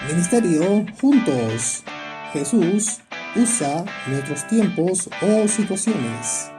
Ministerio Juntos. Jesús usa nuestros tiempos o situaciones.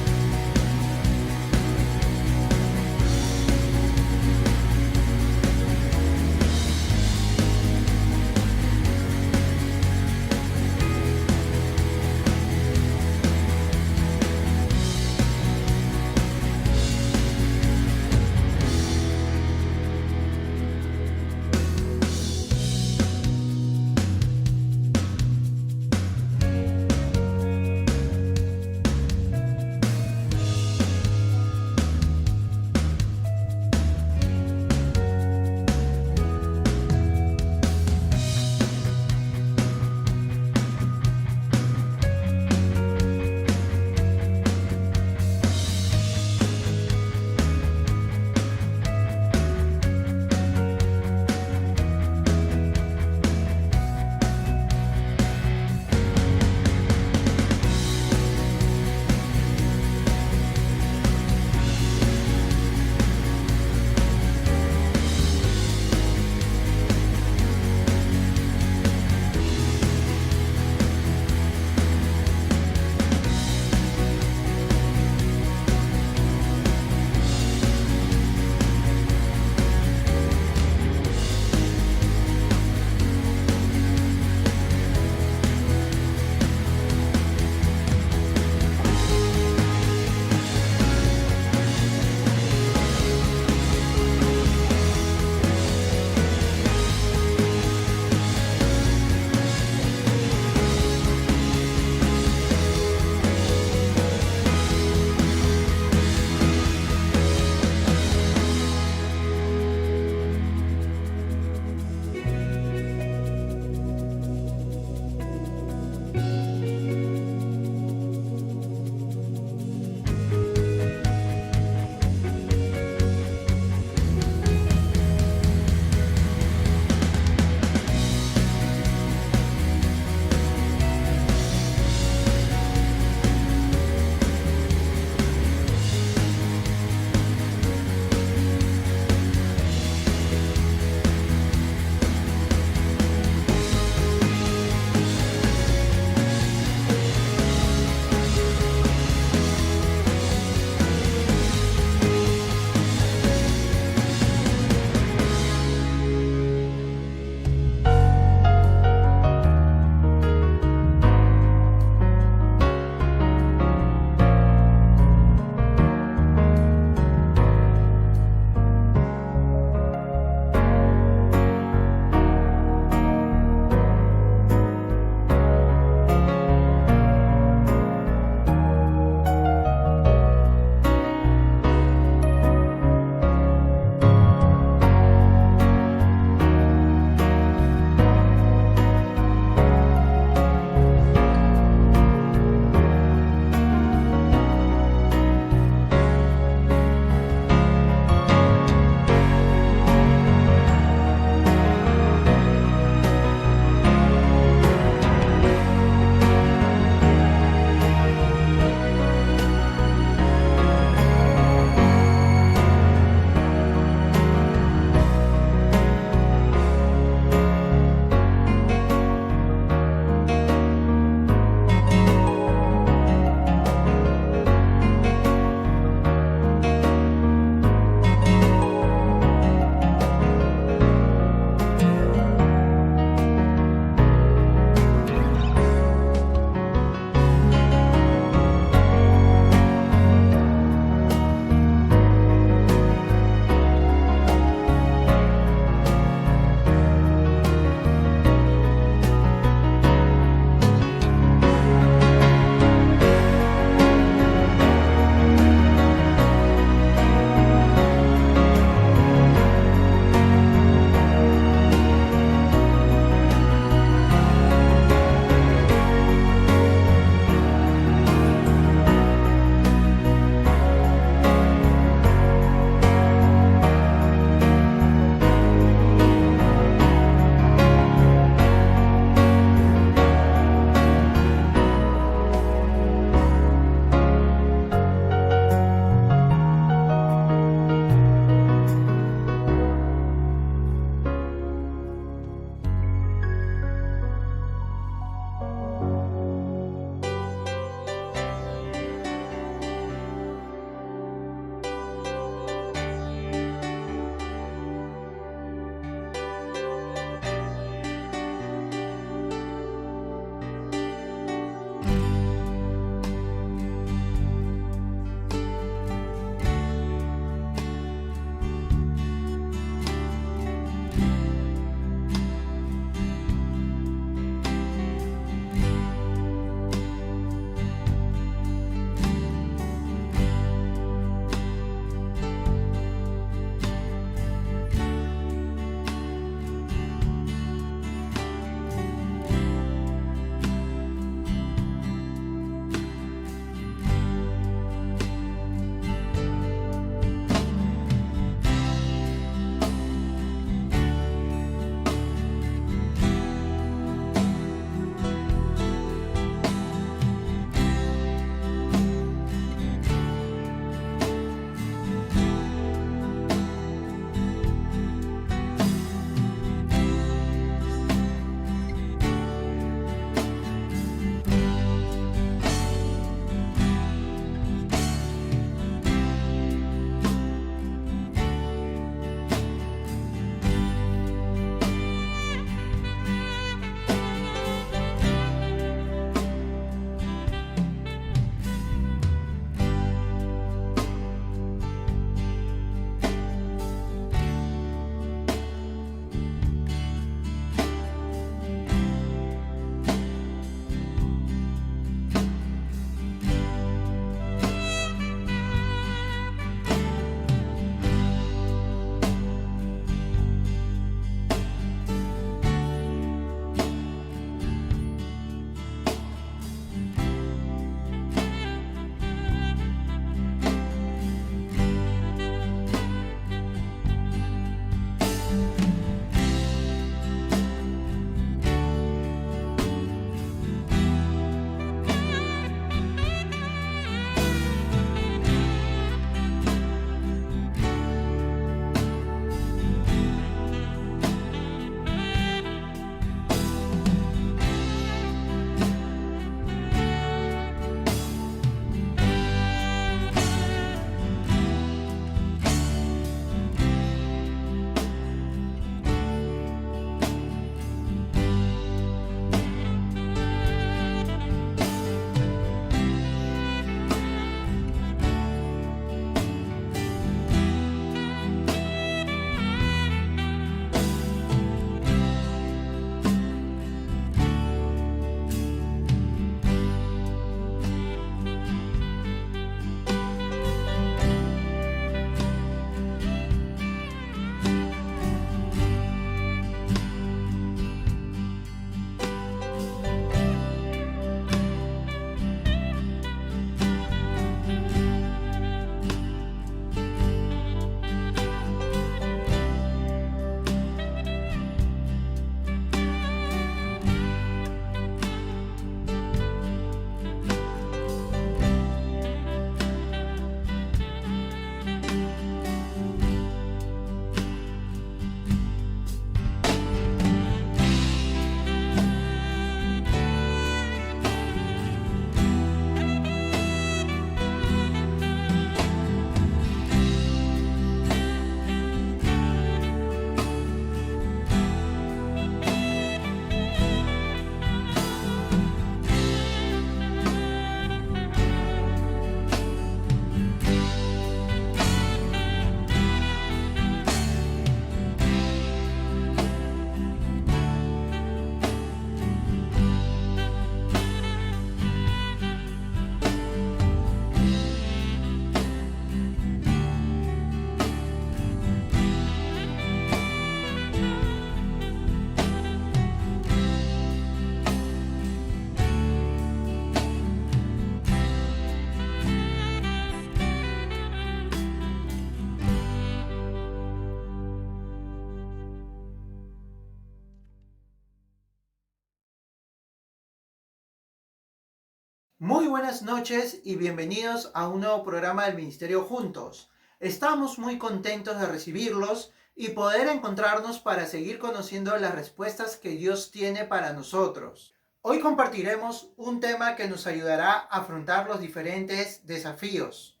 Muy buenas noches y bienvenidos a un nuevo programa del Ministerio Juntos. Estamos muy contentos de recibirlos y poder encontrarnos para seguir conociendo las respuestas que Dios tiene para nosotros. Hoy compartiremos un tema que nos ayudará a afrontar los diferentes desafíos.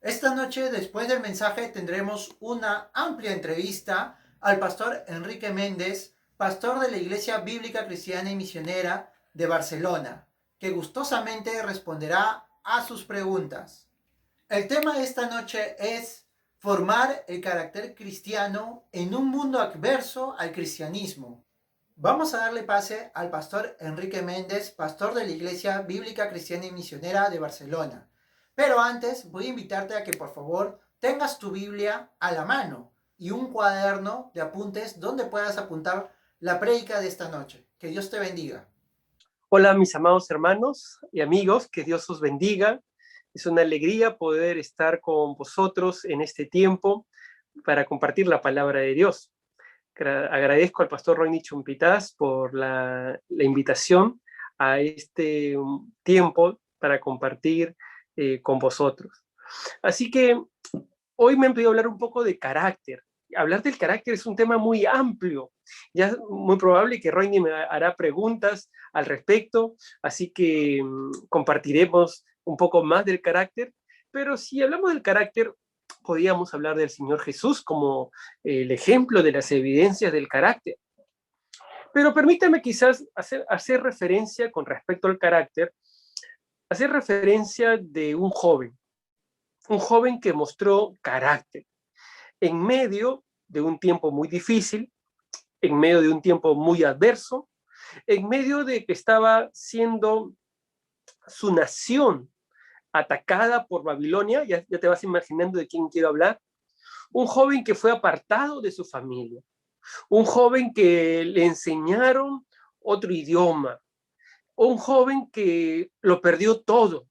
Esta noche, después del mensaje, tendremos una amplia entrevista al pastor Enrique Méndez, pastor de la Iglesia Bíblica Cristiana y Misionera de Barcelona, que gustosamente responderá a sus preguntas. El tema de esta noche es formar el carácter cristiano en un mundo adverso al cristianismo. Vamos a darle pase al pastor Enrique Méndez, pastor de la Iglesia Bíblica Cristiana y Misionera de Barcelona. Pero antes voy a invitarte a que por favor tengas tu Biblia a la mano y un cuaderno de apuntes donde puedas apuntar la prédica de esta noche. Que Dios te bendiga. Hola mis amados hermanos y amigos, que Dios os bendiga. Es una alegría poder estar con vosotros en este tiempo para compartir la palabra de Dios. Agradezco al pastor Roy Chumpitas por la invitación a este tiempo para compartir con vosotros. Así que hoy me han pedido hablar un poco de carácter. Hablar del carácter es un tema muy amplio. Ya es muy probable que Roy me hará preguntas al respecto, así que compartiremos un poco más del carácter. Pero si hablamos del carácter, podríamos hablar del Señor Jesús como el ejemplo de las evidencias del carácter. Pero permítame quizás hacer referencia con respecto al carácter, hacer referencia de un joven que mostró carácter en medio de un tiempo muy difícil, en medio de un tiempo muy adverso, en medio de que estaba siendo su nación atacada por Babilonia. Ya te vas imaginando de quién quiero hablar. Un joven que fue apartado de su familia, un joven que le enseñaron otro idioma, un joven que lo perdió todo,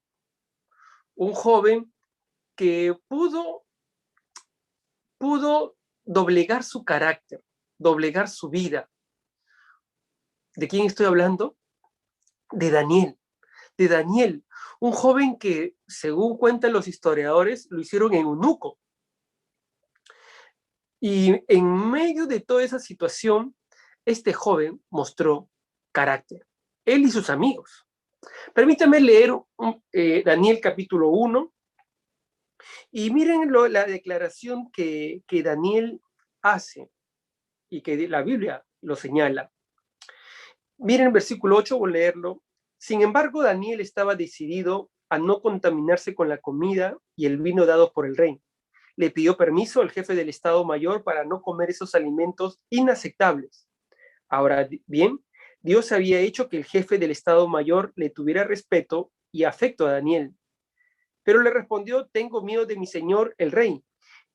un joven que pudo doblegar su carácter, doblegar su vida. ¿De quién estoy hablando? De Daniel. De Daniel, un joven que, según cuentan los historiadores, lo hicieron en eunuco. Y en medio de toda esa situación, este joven mostró carácter, él y sus amigos. Permítame leer Daniel capítulo 1 y miren la declaración que Daniel hace y que la Biblia lo señala. Miren el versículo 8, voy a leerlo. Sin embargo, Daniel estaba decidido a no contaminarse con la comida y el vino dados por el rey. Le pidió permiso al jefe del Estado Mayor para no comer esos alimentos inaceptables. Ahora bien, Dios había hecho que el jefe del Estado Mayor le tuviera respeto y afecto a Daniel. Pero le respondió: tengo miedo de mi señor el rey,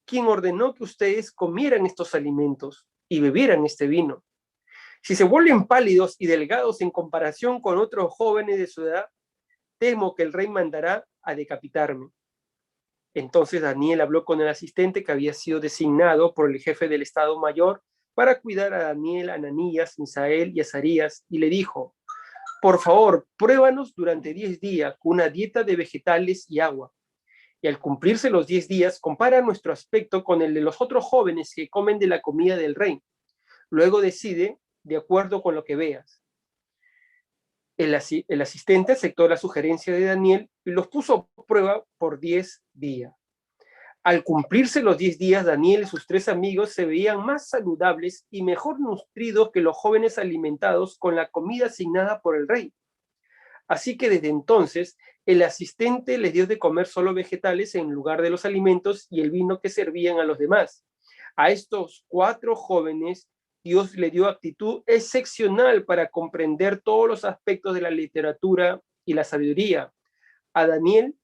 quien ordenó que ustedes comieran estos alimentos y bebieran este vino. Si se vuelven pálidos y delgados en comparación con otros jóvenes de su edad, temo que el rey mandará a decapitarme. Entonces Daniel habló con el asistente que había sido designado por el jefe del Estado Mayor para cuidar a Daniel, Ananías, Misael y Azarías, y le dijo: por favor, pruébanos durante 10 días con una dieta de vegetales y agua. Y al cumplirse los 10 días, compara nuestro aspecto con el de los otros jóvenes que comen de la comida del rey. Luego decide de acuerdo con lo que veas. El asistente aceptó la sugerencia de Daniel y los puso a prueba por 10 días. Al cumplirse los 10 días, Daniel y sus 3 amigos se veían más saludables y mejor nutridos que los jóvenes alimentados con la comida asignada por el rey. Así que desde entonces, el asistente les dio de comer solo vegetales en lugar de los alimentos y el vino que servían a los demás. A estos 4 jóvenes, Dios le dio actitud excepcional para comprender todos los aspectos de la literatura y la sabiduría. A Daniel,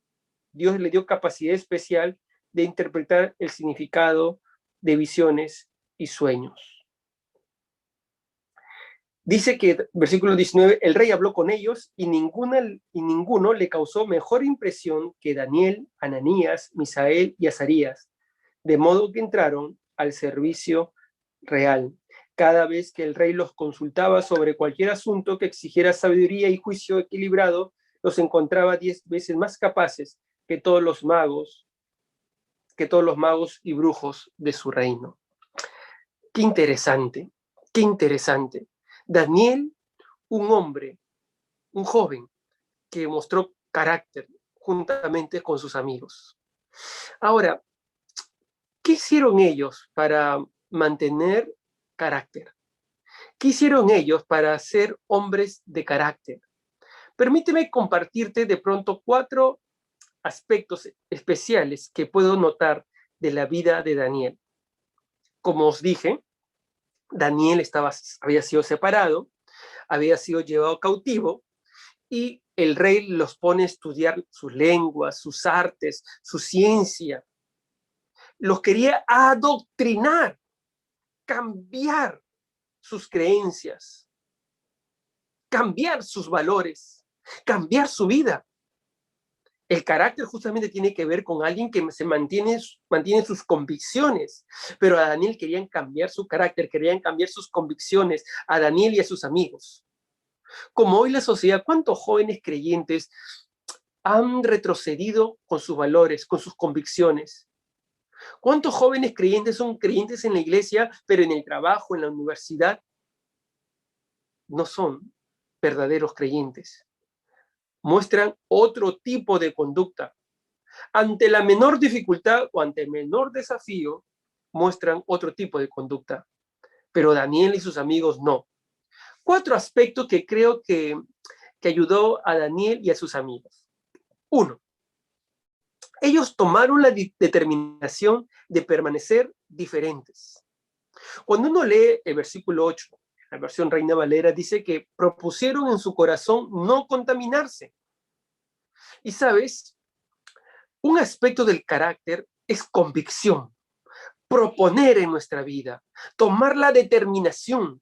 Dios le dio capacidad especial de interpretar el significado de visiones y sueños. Dice que, versículo 19, el rey habló con ellos y ninguno le causó mejor impresión que Daniel, Ananías, Misael y Azarías, de modo que entraron al servicio real. Cada vez que el rey los consultaba sobre cualquier asunto que exigiera sabiduría y juicio equilibrado, los encontraba 10 veces más capaces que todos los magos y brujos de su reino. Qué interesante, qué interesante. Daniel, un hombre, un joven que mostró carácter juntamente con sus amigos. Ahora, ¿qué hicieron ellos para mantener carácter? ¿Qué hicieron ellos para ser hombres de carácter? Permíteme compartirte de pronto 4 aspectos especiales que puedo notar de la vida de Daniel. Como os dije, Daniel había sido separado, había sido llevado cautivo y el rey los pone a estudiar sus lenguas, sus artes, su ciencia. Los quería adoctrinar, cambiar sus creencias, cambiar sus valores, cambiar su vida. El carácter justamente tiene que ver con alguien que se mantiene sus convicciones, pero a Daniel querían cambiar su carácter, querían cambiar sus convicciones, a Daniel y a sus amigos. Como hoy la sociedad, ¿cuántos jóvenes creyentes han retrocedido con sus valores, con sus convicciones? ¿Cuántos jóvenes creyentes son creyentes en la iglesia, pero en el trabajo, en la universidad, no son verdaderos creyentes? Muestran otro tipo de conducta. Ante la menor dificultad o ante el menor desafío, muestran otro tipo de conducta. Pero Daniel y sus amigos no. 4 aspectos que creo que ayudó a Daniel y a sus amigos. 1. Ellos tomaron la determinación de permanecer diferentes. Cuando uno lee el versículo 8, la versión Reina Valera, dice que propusieron en su corazón no contaminarse. Y sabes, un aspecto del carácter es convicción, proponer en nuestra vida, tomar la determinación.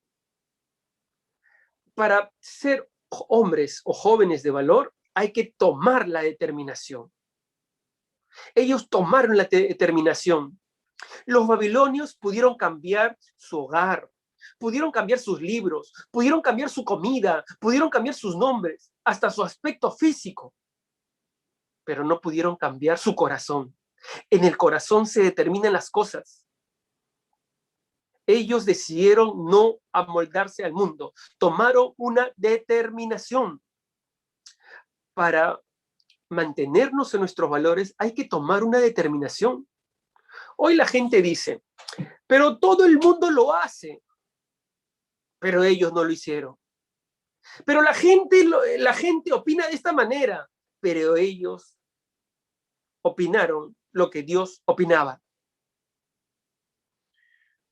Para ser hombres o jóvenes de valor, hay que tomar la determinación. Ellos tomaron la determinación. Los babilonios pudieron cambiar su hogar, pudieron cambiar sus libros, pudieron cambiar su comida, pudieron cambiar sus nombres, hasta su aspecto físico, pero no pudieron cambiar su corazón. En el corazón se determinan las cosas. Ellos decidieron no amoldarse al mundo, tomaron una determinación. Para mantenernos en nuestros valores hay que tomar una determinación. Hoy la gente dice, pero todo el mundo lo hace, pero ellos no lo hicieron. Pero la gente opina de esta manera, pero ellos opinaron lo que Dios opinaba.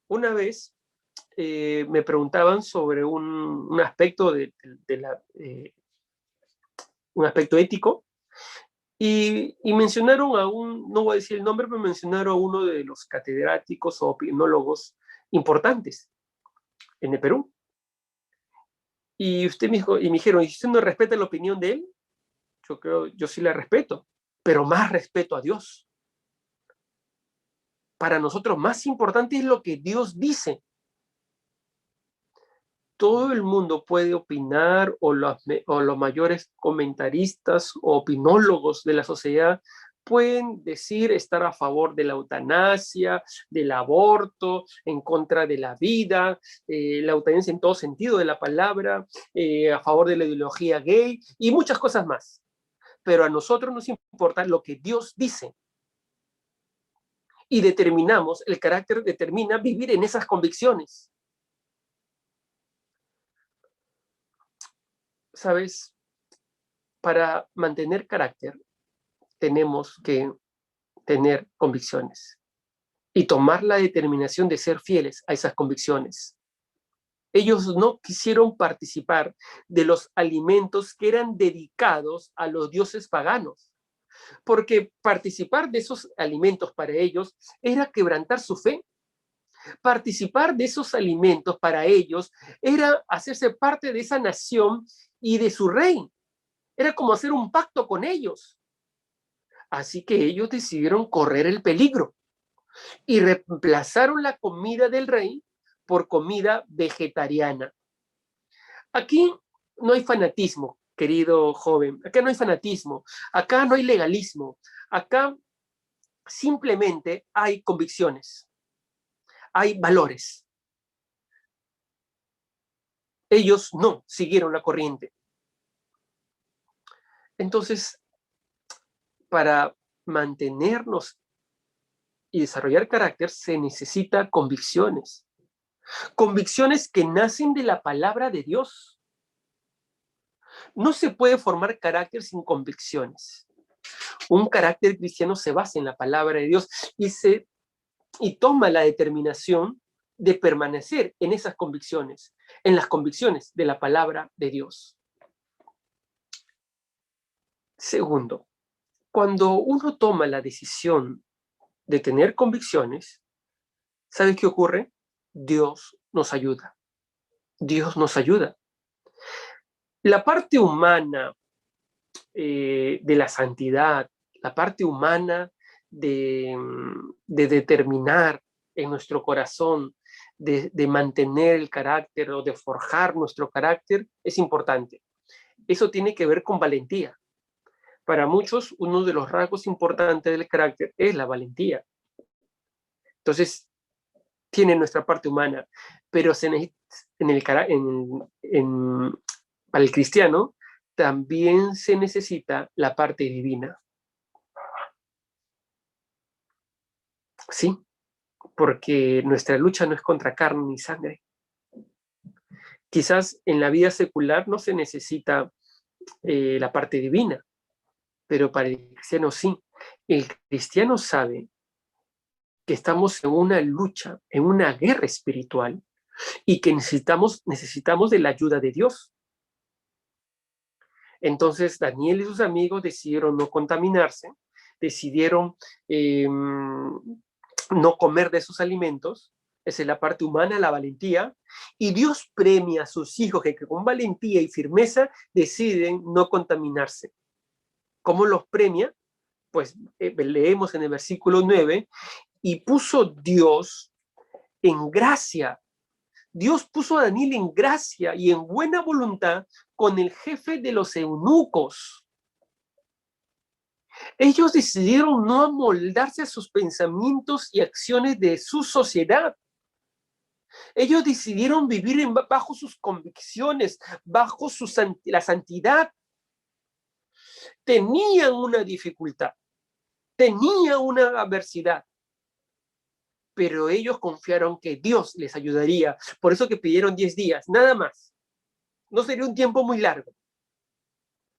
Una vez me preguntaban sobre un aspecto un aspecto ético, y mencionaron no voy a decir el nombre, pero mencionaron a uno de los catedráticos o opinólogos importantes en el Perú. Y me dijeron, ¿y usted no respeta la opinión de él? Yo sí la respeto, pero más respeto a Dios. Para nosotros más importante es lo que Dios dice. Todo el mundo puede opinar, o los mayores comentaristas o opinólogos de la sociedad pueden decir estar a favor de la eutanasia, del aborto, en contra de la vida, la eutanasia en todo sentido de la palabra, a favor de la ideología gay y muchas cosas más. Pero a nosotros nos importa lo que Dios dice. Y el carácter determina vivir en esas convicciones. ¿Sabes? Para mantener carácter tenemos que tener convicciones y tomar la determinación de ser fieles a esas convicciones. Ellos no quisieron participar de los alimentos que eran dedicados a los dioses paganos, porque participar de esos alimentos para ellos era quebrantar su fe. Participar de esos alimentos para ellos era hacerse parte de esa nación y de su rey. Era como hacer un pacto con ellos. Así que ellos decidieron correr el peligro y reemplazaron la comida del rey por comida vegetariana. Aquí no hay fanatismo, querido joven. Acá no hay fanatismo, acá no hay legalismo, acá simplemente hay convicciones, hay valores. Ellos no siguieron la corriente. Entonces, para mantenernos y desarrollar carácter se necesita convicciones. Convicciones que nacen de la palabra de Dios. No se puede formar carácter sin convicciones. Un carácter cristiano se basa en la palabra de Dios y toma la determinación de permanecer en esas convicciones, en las convicciones de la palabra de Dios. Segundo, cuando uno toma la decisión de tener convicciones, ¿sabes qué ocurre? Dios nos ayuda. Dios nos ayuda. La parte humana de la santidad, la parte humana de determinar en nuestro corazón, de mantener el carácter o de forjar nuestro carácter, es importante. Eso tiene que ver con valentía. Para muchos, uno de los rasgos importantes del carácter es la valentía. Entonces, tiene nuestra parte humana, pero para el cristiano también se necesita la parte divina. Sí, porque nuestra lucha no es contra carne ni sangre. Quizás en la vida secular no se necesita la parte divina, pero para el cristiano sí. El cristiano sabe que estamos en una lucha, en una guerra espiritual y que necesitamos de la ayuda de Dios. Entonces Daniel y sus amigos decidieron no contaminarse, decidieron no comer de esos alimentos. Esa es la parte humana, la valentía, y Dios premia a sus hijos que con valentía y firmeza deciden no contaminarse. ¿Cómo los premia? Pues leemos en el versículo 9, y puso Dios en gracia. Dios puso a Daniel en gracia y en buena voluntad con el jefe de los eunucos. Ellos decidieron no amoldarse a sus pensamientos y acciones de su sociedad. Ellos decidieron vivir bajo sus convicciones, bajo la santidad. Tenían una dificultad, tenían una adversidad, pero ellos confiaron que Dios les ayudaría. Por eso que pidieron 10 días, nada más. No sería un tiempo muy largo,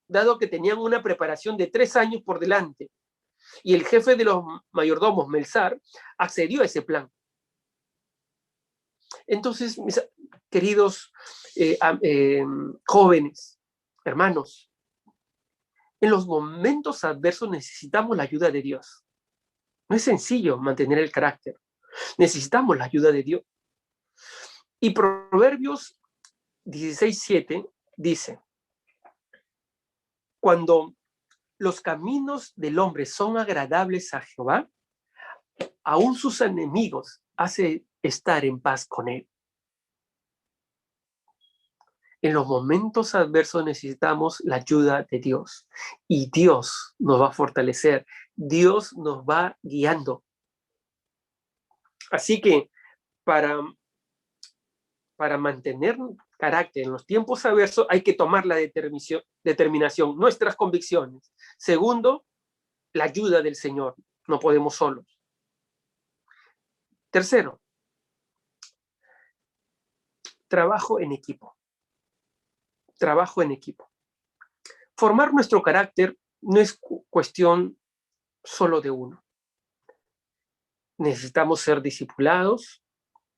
dado que tenían una preparación de 3 años por delante. Y el jefe de los mayordomos, Melzar, accedió a ese plan. Entonces, mis queridos jóvenes, hermanos, en los momentos adversos necesitamos la ayuda de Dios. No es sencillo mantener el carácter. Necesitamos la ayuda de Dios. Y Proverbios 16:7 dice: cuando los caminos del hombre son agradables a Jehová, aún sus enemigos hace estar en paz con él. En los momentos adversos necesitamos la ayuda de Dios y Dios nos va a fortalecer, Dios nos va guiando. Así que para mantener carácter en los tiempos adversos hay que tomar la determinación, nuestras convicciones. Segundo, la ayuda del Señor, no podemos solos. Tercero, trabajo en equipo. Trabajo en equipo. Formar nuestro carácter no es cuestión solo de uno. Necesitamos ser discipulados,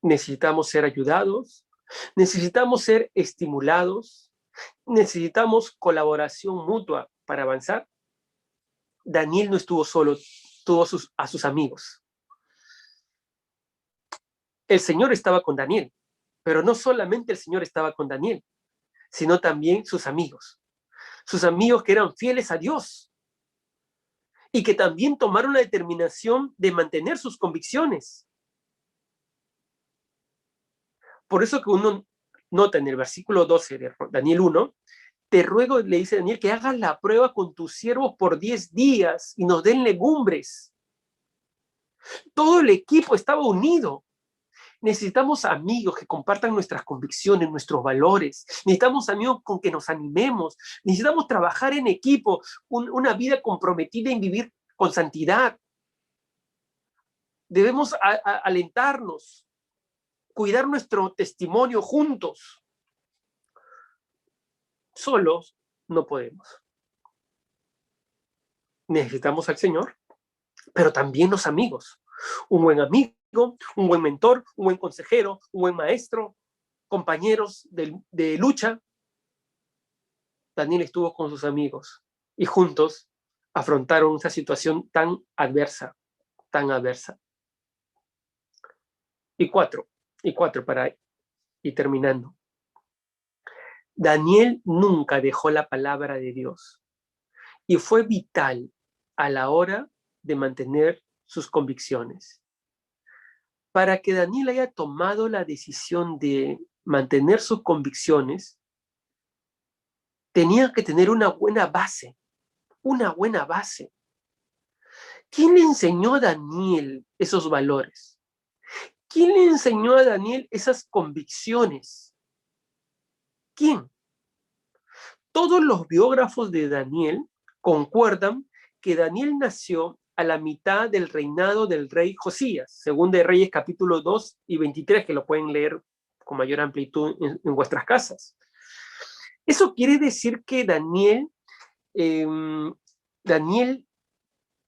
necesitamos ser ayudados, necesitamos ser estimulados, necesitamos colaboración mutua para avanzar. Daniel no estuvo solo, tuvo a sus amigos. El Señor estaba con Daniel, pero no solamente el Señor estaba con Daniel, sino también sus amigos que eran fieles a Dios y que también tomaron la determinación de mantener sus convicciones. Por eso que uno nota en el versículo 12 de Daniel 1 te ruego, le dice Daniel, que hagas la prueba con tus siervos por 10 días y nos den legumbres. Todo el equipo estaba unido. Necesitamos amigos que compartan nuestras convicciones, nuestros valores. Necesitamos amigos con que nos animemos. Necesitamos trabajar en equipo, una vida comprometida en vivir con santidad. Debemos alentarnos, cuidar nuestro testimonio juntos. Solos no podemos. Necesitamos al Señor, pero también los amigos. Un buen amigo, un buen mentor, un buen consejero, un buen maestro, compañeros de lucha. Daniel estuvo con sus amigos y juntos afrontaron esa situación tan adversa, tan adversa. Y cuatro para ir terminando. Daniel nunca dejó la palabra de Dios y fue vital a la hora de mantener sus convicciones. Para que Daniel haya tomado la decisión de mantener sus convicciones, tenía que tener una buena base, una buena base. ¿Quién le enseñó a Daniel esos valores? ¿Quién le enseñó a Daniel esas convicciones? ¿Quién? Todos los biógrafos de Daniel concuerdan que Daniel nació a la mitad del reinado del rey Josías, según de Reyes capítulo 2 y 23, que lo pueden leer con mayor amplitud en vuestras casas. Eso quiere decir que Daniel,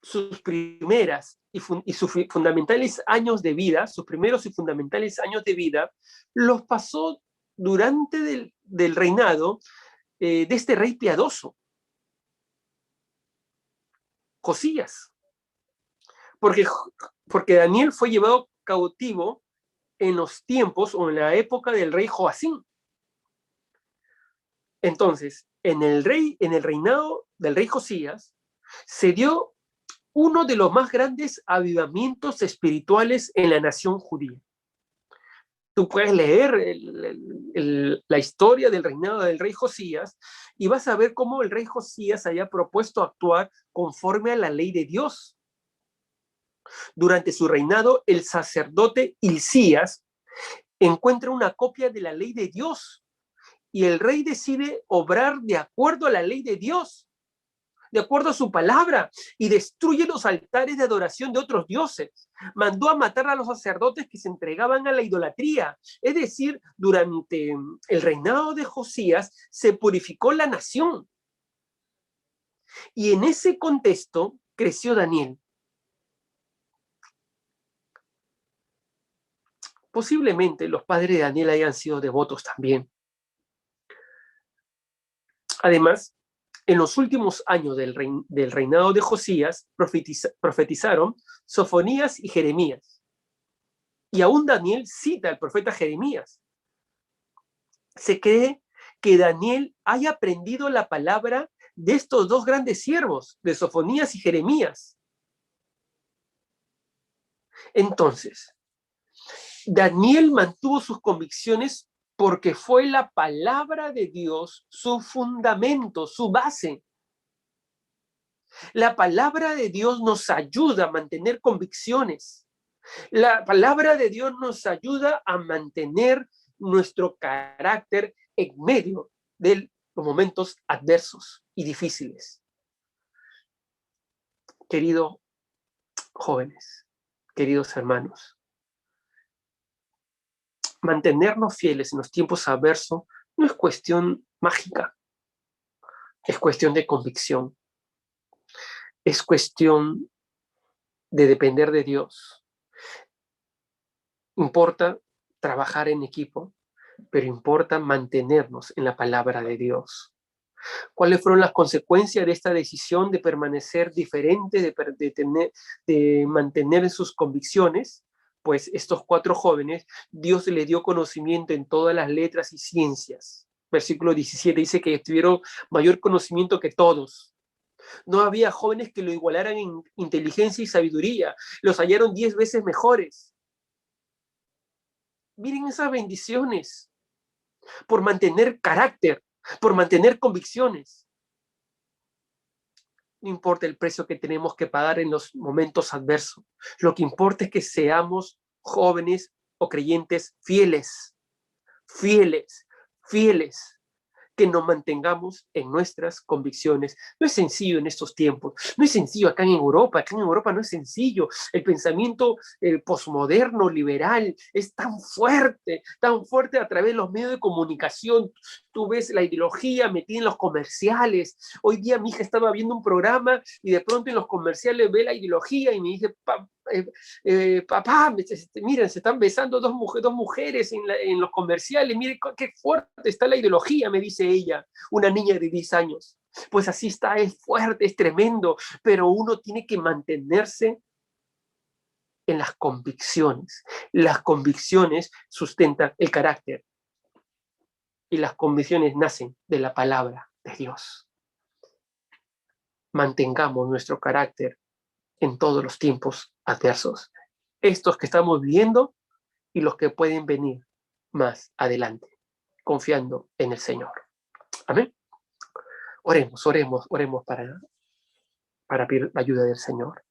sus primeras y sus fundamentales años de vida, sus primeros y fundamentales años de vida, los pasó durante del reinado de este rey piadoso, Josías. Porque Daniel fue llevado cautivo en los tiempos o en la época del rey Joacim. Entonces, en el reinado del rey Josías, se dio uno de los más grandes avivamientos espirituales en la nación judía. Tú puedes leer la historia del reinado del rey Josías y vas a ver cómo el rey Josías había propuesto actuar conforme a la ley de Dios. Durante su reinado, el sacerdote Hilcías encuentra una copia de la ley de Dios y el rey decide obrar de acuerdo a la ley de Dios, de acuerdo a su palabra, y destruye los altares de adoración de otros dioses. Mandó a matar a los sacerdotes que se entregaban a la idolatría. Es decir, durante el reinado de Josías se purificó la nación. Y en ese contexto creció Daniel. Posiblemente los padres de Daniel hayan sido devotos también. Además, en los últimos años del reinado de Josías profetizaron Sofonías y Jeremías. Y aún Daniel cita al profeta Jeremías. Se cree que Daniel haya aprendido la palabra de estos dos grandes siervos, de Sofonías y Jeremías. Entonces, Daniel mantuvo sus convicciones porque fue la palabra de Dios su fundamento, su base. La palabra de Dios nos ayuda a mantener convicciones. La palabra de Dios nos ayuda a mantener nuestro carácter en medio de los momentos adversos y difíciles. Queridos jóvenes, queridos hermanos, mantenernos fieles en los tiempos adversos no es cuestión mágica, es cuestión de convicción, es cuestión de depender de Dios. Importa trabajar en equipo, pero importa mantenernos en la palabra de Dios. ¿Cuáles fueron las consecuencias de esta decisión de permanecer diferente, de mantener sus convicciones? Pues estos 4 jóvenes, Dios les dio conocimiento en todas las letras y ciencias. Versículo 17 dice que tuvieron mayor conocimiento que todos. No había jóvenes que lo igualaran en inteligencia y sabiduría. Los hallaron 10 veces mejores. Miren esas bendiciones por mantener carácter, por mantener convicciones. No importa el precio que tenemos que pagar en los momentos adversos. Lo que importa es que seamos jóvenes o creyentes fieles, fieles, fieles, que nos mantengamos en nuestras convicciones. No es sencillo en estos tiempos, no es sencillo acá en Europa no es sencillo. El pensamiento posmoderno, liberal, es tan fuerte a través de los medios de comunicación. Tú ves la ideología metida en los comerciales. Hoy día mi hija estaba viendo un programa y de pronto en los comerciales ve la ideología y me dice, papá, miren, se están besando dos mujeres en los comerciales, miren qué fuerte está la ideología, me dice ella, una niña de 10 años. Pues así está, es fuerte, es tremendo, pero uno tiene que mantenerse en las convicciones. Las convicciones sustentan el carácter y las convicciones nacen de la palabra de Dios. Mantengamos nuestro carácter en todos los tiempos adversos, estos que estamos viviendo y los que pueden venir más adelante, confiando en el Señor. Amén. Oremos para pedir la ayuda del Señor.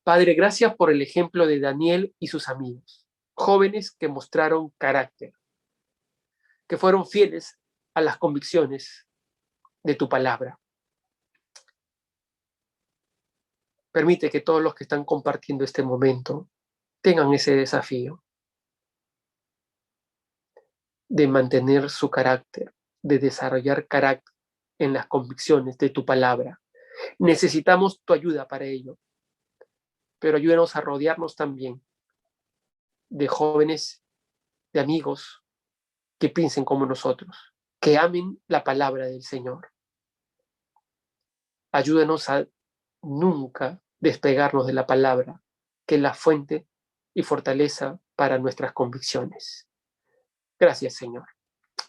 Padre, gracias por el ejemplo de Daniel y sus amigos, jóvenes que mostraron carácter, que fueron fieles a las convicciones de tu palabra. Permite que todos los que están compartiendo este momento tengan ese desafío de mantener su carácter, de desarrollar carácter en las convicciones de tu palabra. Necesitamos tu ayuda para ello, pero ayúdanos a rodearnos también de jóvenes, de amigos que piensen como nosotros, que amen la palabra del Señor. Ayúdanos a nunca despegarnos de la palabra, que es la fuente y fortaleza para nuestras convicciones. Gracias, Señor.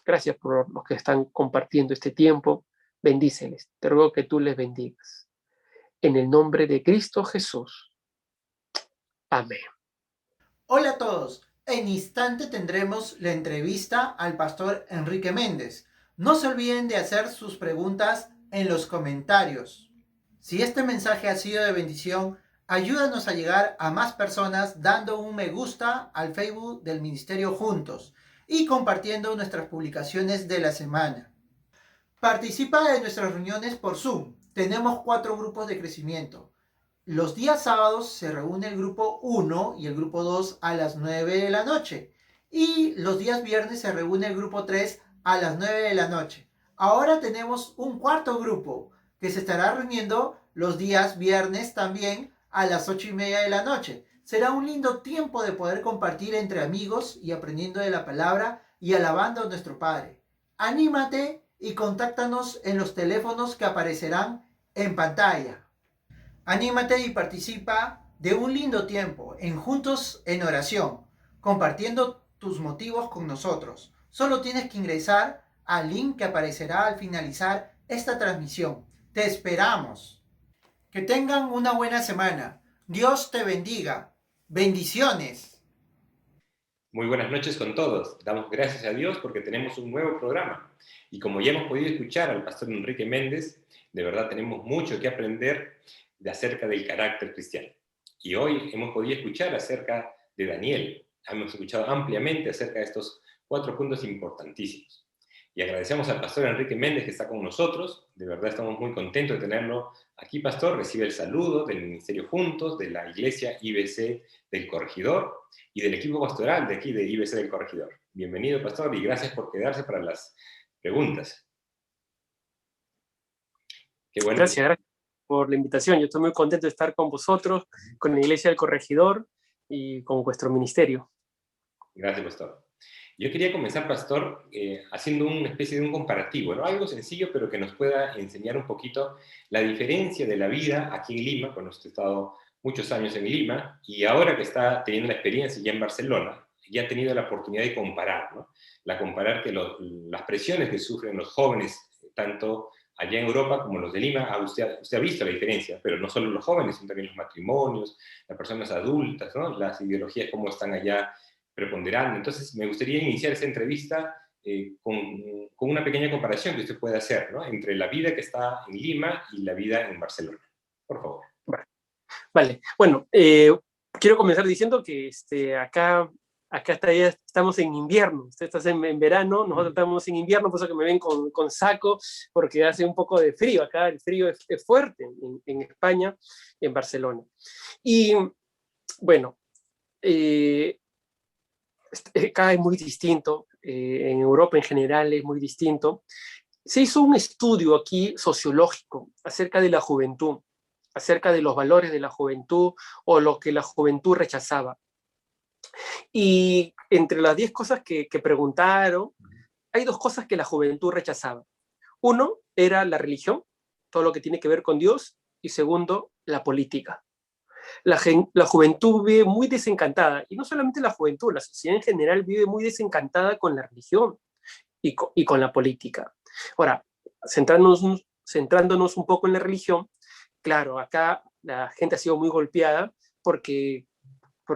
Gracias por los que están compartiendo este tiempo. Bendíceles. Te ruego que tú les bendigas. En el nombre de Cristo Jesús. Amén. Hola a todos. En instante tendremos la entrevista al pastor Enrique Méndez. No se olviden de hacer sus preguntas en los comentarios. Si este mensaje ha sido de bendición, ayúdanos a llegar a más personas dando un me gusta al Facebook del Ministerio Juntos y compartiendo nuestras publicaciones de la semana. Participa de nuestras reuniones por Zoom. Tenemos 4 grupos de crecimiento. Los días sábados se reúne el grupo 1 y el grupo 2 a las 9 de la noche. Y los días viernes se reúne el grupo 3 a las 9 de la noche. Ahora tenemos un cuarto grupo que se estará reuniendo los días viernes también a las 8:30 de la noche. Será un lindo tiempo de poder compartir entre amigos y aprendiendo de la palabra y alabando a nuestro Padre. Anímate y contáctanos en los teléfonos que aparecerán en pantalla. Anímate y participa de un lindo tiempo en Juntos en Oración, compartiendo tus motivos con nosotros. Solo tienes que ingresar al link que aparecerá al finalizar esta transmisión. Te esperamos. Que tengan una buena semana. Dios te bendiga. Bendiciones. Muy buenas noches con todos. Damos gracias a Dios porque tenemos un nuevo programa. Y como ya hemos podido escuchar al pastor Enrique Méndez, de verdad tenemos mucho que aprender acerca del carácter cristiano. Y hoy hemos podido escuchar acerca de Daniel. Hemos escuchado ampliamente acerca de estos 4 puntos importantísimos. Y agradecemos al pastor Enrique Méndez que está con nosotros. De verdad estamos muy contentos de tenerlo aquí, pastor. Recibe el saludo del Ministerio Juntos, de la Iglesia IBC del Corregidor y del equipo pastoral de aquí de IBC del Corregidor. Bienvenido, pastor, y gracias por quedarse para las preguntas. Qué bueno. Gracias por la invitación. Yo estoy muy contento de estar con vosotros, con la Iglesia del Corregidor y con vuestro ministerio. Gracias, pastor. Yo quería comenzar, pastor, haciendo una especie de un comparativo, ¿no? Algo sencillo, pero que nos pueda enseñar un poquito la diferencia de la vida aquí en Lima, cuando usted ha estado muchos años en Lima, y ahora que está teniendo la experiencia ya en Barcelona, ya ha tenido la oportunidad de comparar, ¿no? Comparar que las presiones que sufren los jóvenes, tanto allá en Europa como los de Lima, usted ha visto la diferencia, pero no solo los jóvenes, sino también los matrimonios, las personas adultas, ¿no? Las ideologías, cómo están allá preponderando. Entonces, me gustaría iniciar esta entrevista con una pequeña comparación que usted puede hacer, ¿no? Entre la vida que está en Lima y la vida en Barcelona. Por favor. Vale. Bueno, quiero comenzar diciendo que acá estamos en invierno. Usted está en verano, nosotros estamos en invierno, por eso que me ven con saco, porque hace un poco de frío. Acá el frío es fuerte en España, en Barcelona. Y bueno, acá es muy distinto, en Europa en general es muy distinto. Se hizo un estudio aquí sociológico acerca de la juventud, acerca de los valores de la juventud o lo que la juventud rechazaba. Y entre las 10 cosas que preguntaron, hay 2 cosas que la juventud rechazaba. Uno era la religión, todo lo que tiene que ver con Dios, y segundo, la política. La juventud vive muy desencantada, y no solamente la juventud, la sociedad en general vive muy desencantada con la religión y con la política. Ahora, centrándonos un poco en la religión, claro, acá la gente ha sido muy golpeada porque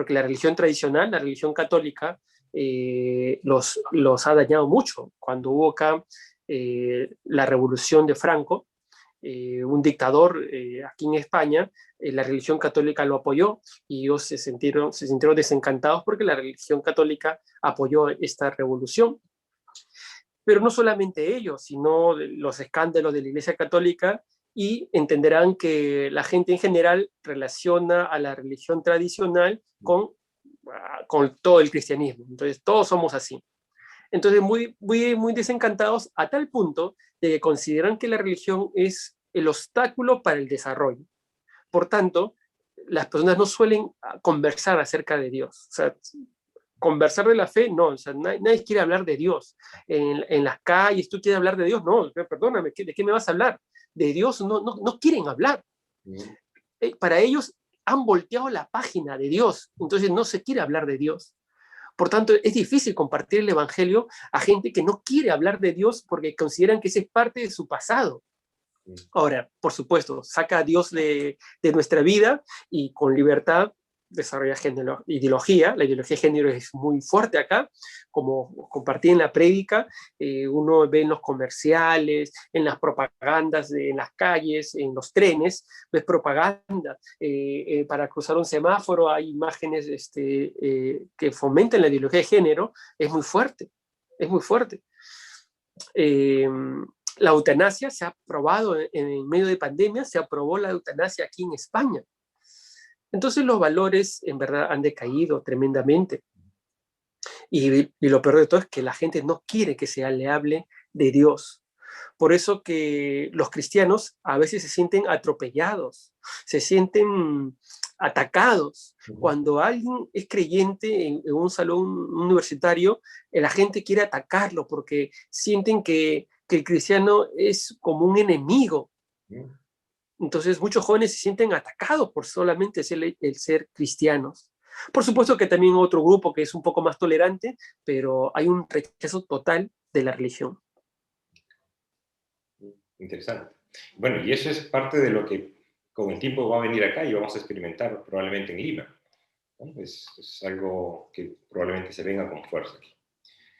la religión tradicional, la religión católica, los ha dañado mucho. Cuando hubo acá la revolución de Franco, un dictador aquí en España, la religión católica lo apoyó y ellos se sintieron desencantados porque la religión católica apoyó esta revolución. Pero no solamente ellos, sino los escándalos de la Iglesia Católica, y entenderán que la gente en general relaciona a la religión tradicional con todo el cristianismo. Entonces todos somos así. Entonces muy, muy, muy desencantados a tal punto de que consideran que la religión es el obstáculo para el desarrollo. Por tanto, las personas no suelen conversar acerca de Dios. O sea, conversar de la fe, no, o sea, nadie quiere hablar de Dios. En las calles, ¿tú quieres hablar de Dios? No, perdóname, ¿de qué me vas a hablar? De Dios no quieren hablar. Para ellos han volteado la página de Dios, entonces no se quiere hablar de Dios. Por tanto, es difícil compartir el evangelio a gente que no quiere hablar de Dios porque consideran que ese es parte de su pasado. Ahora, por supuesto, saca a Dios de nuestra vida y con libertad desarrolla ideología. La ideología de género es muy fuerte acá, como compartí en la prédica. Uno ve en los comerciales, en las propagandas, en las calles, en los trenes, ves propaganda. Para cruzar un semáforo hay imágenes que fomentan la ideología de género. Es muy fuerte, es muy fuerte. La eutanasia se ha aprobado en medio de pandemia, se aprobó la eutanasia aquí en España. Entonces los valores en verdad han decaído tremendamente. Y lo peor de todo es que la gente no quiere que se le hable de Dios. Por eso que los cristianos a veces se sienten atropellados, se sienten atacados. Cuando alguien es creyente en un salón universitario, la gente quiere atacarlo porque sienten que el cristiano es como un enemigo. Entonces muchos jóvenes se sienten atacados por solamente el ser cristianos. Por supuesto que también otro grupo que es un poco más tolerante, pero hay un rechazo total de la religión. Interesante. Bueno, y eso es parte de lo que con el tiempo va a venir acá y vamos a experimentar probablemente en Lima, ¿no? Es algo que probablemente se venga con fuerza aquí.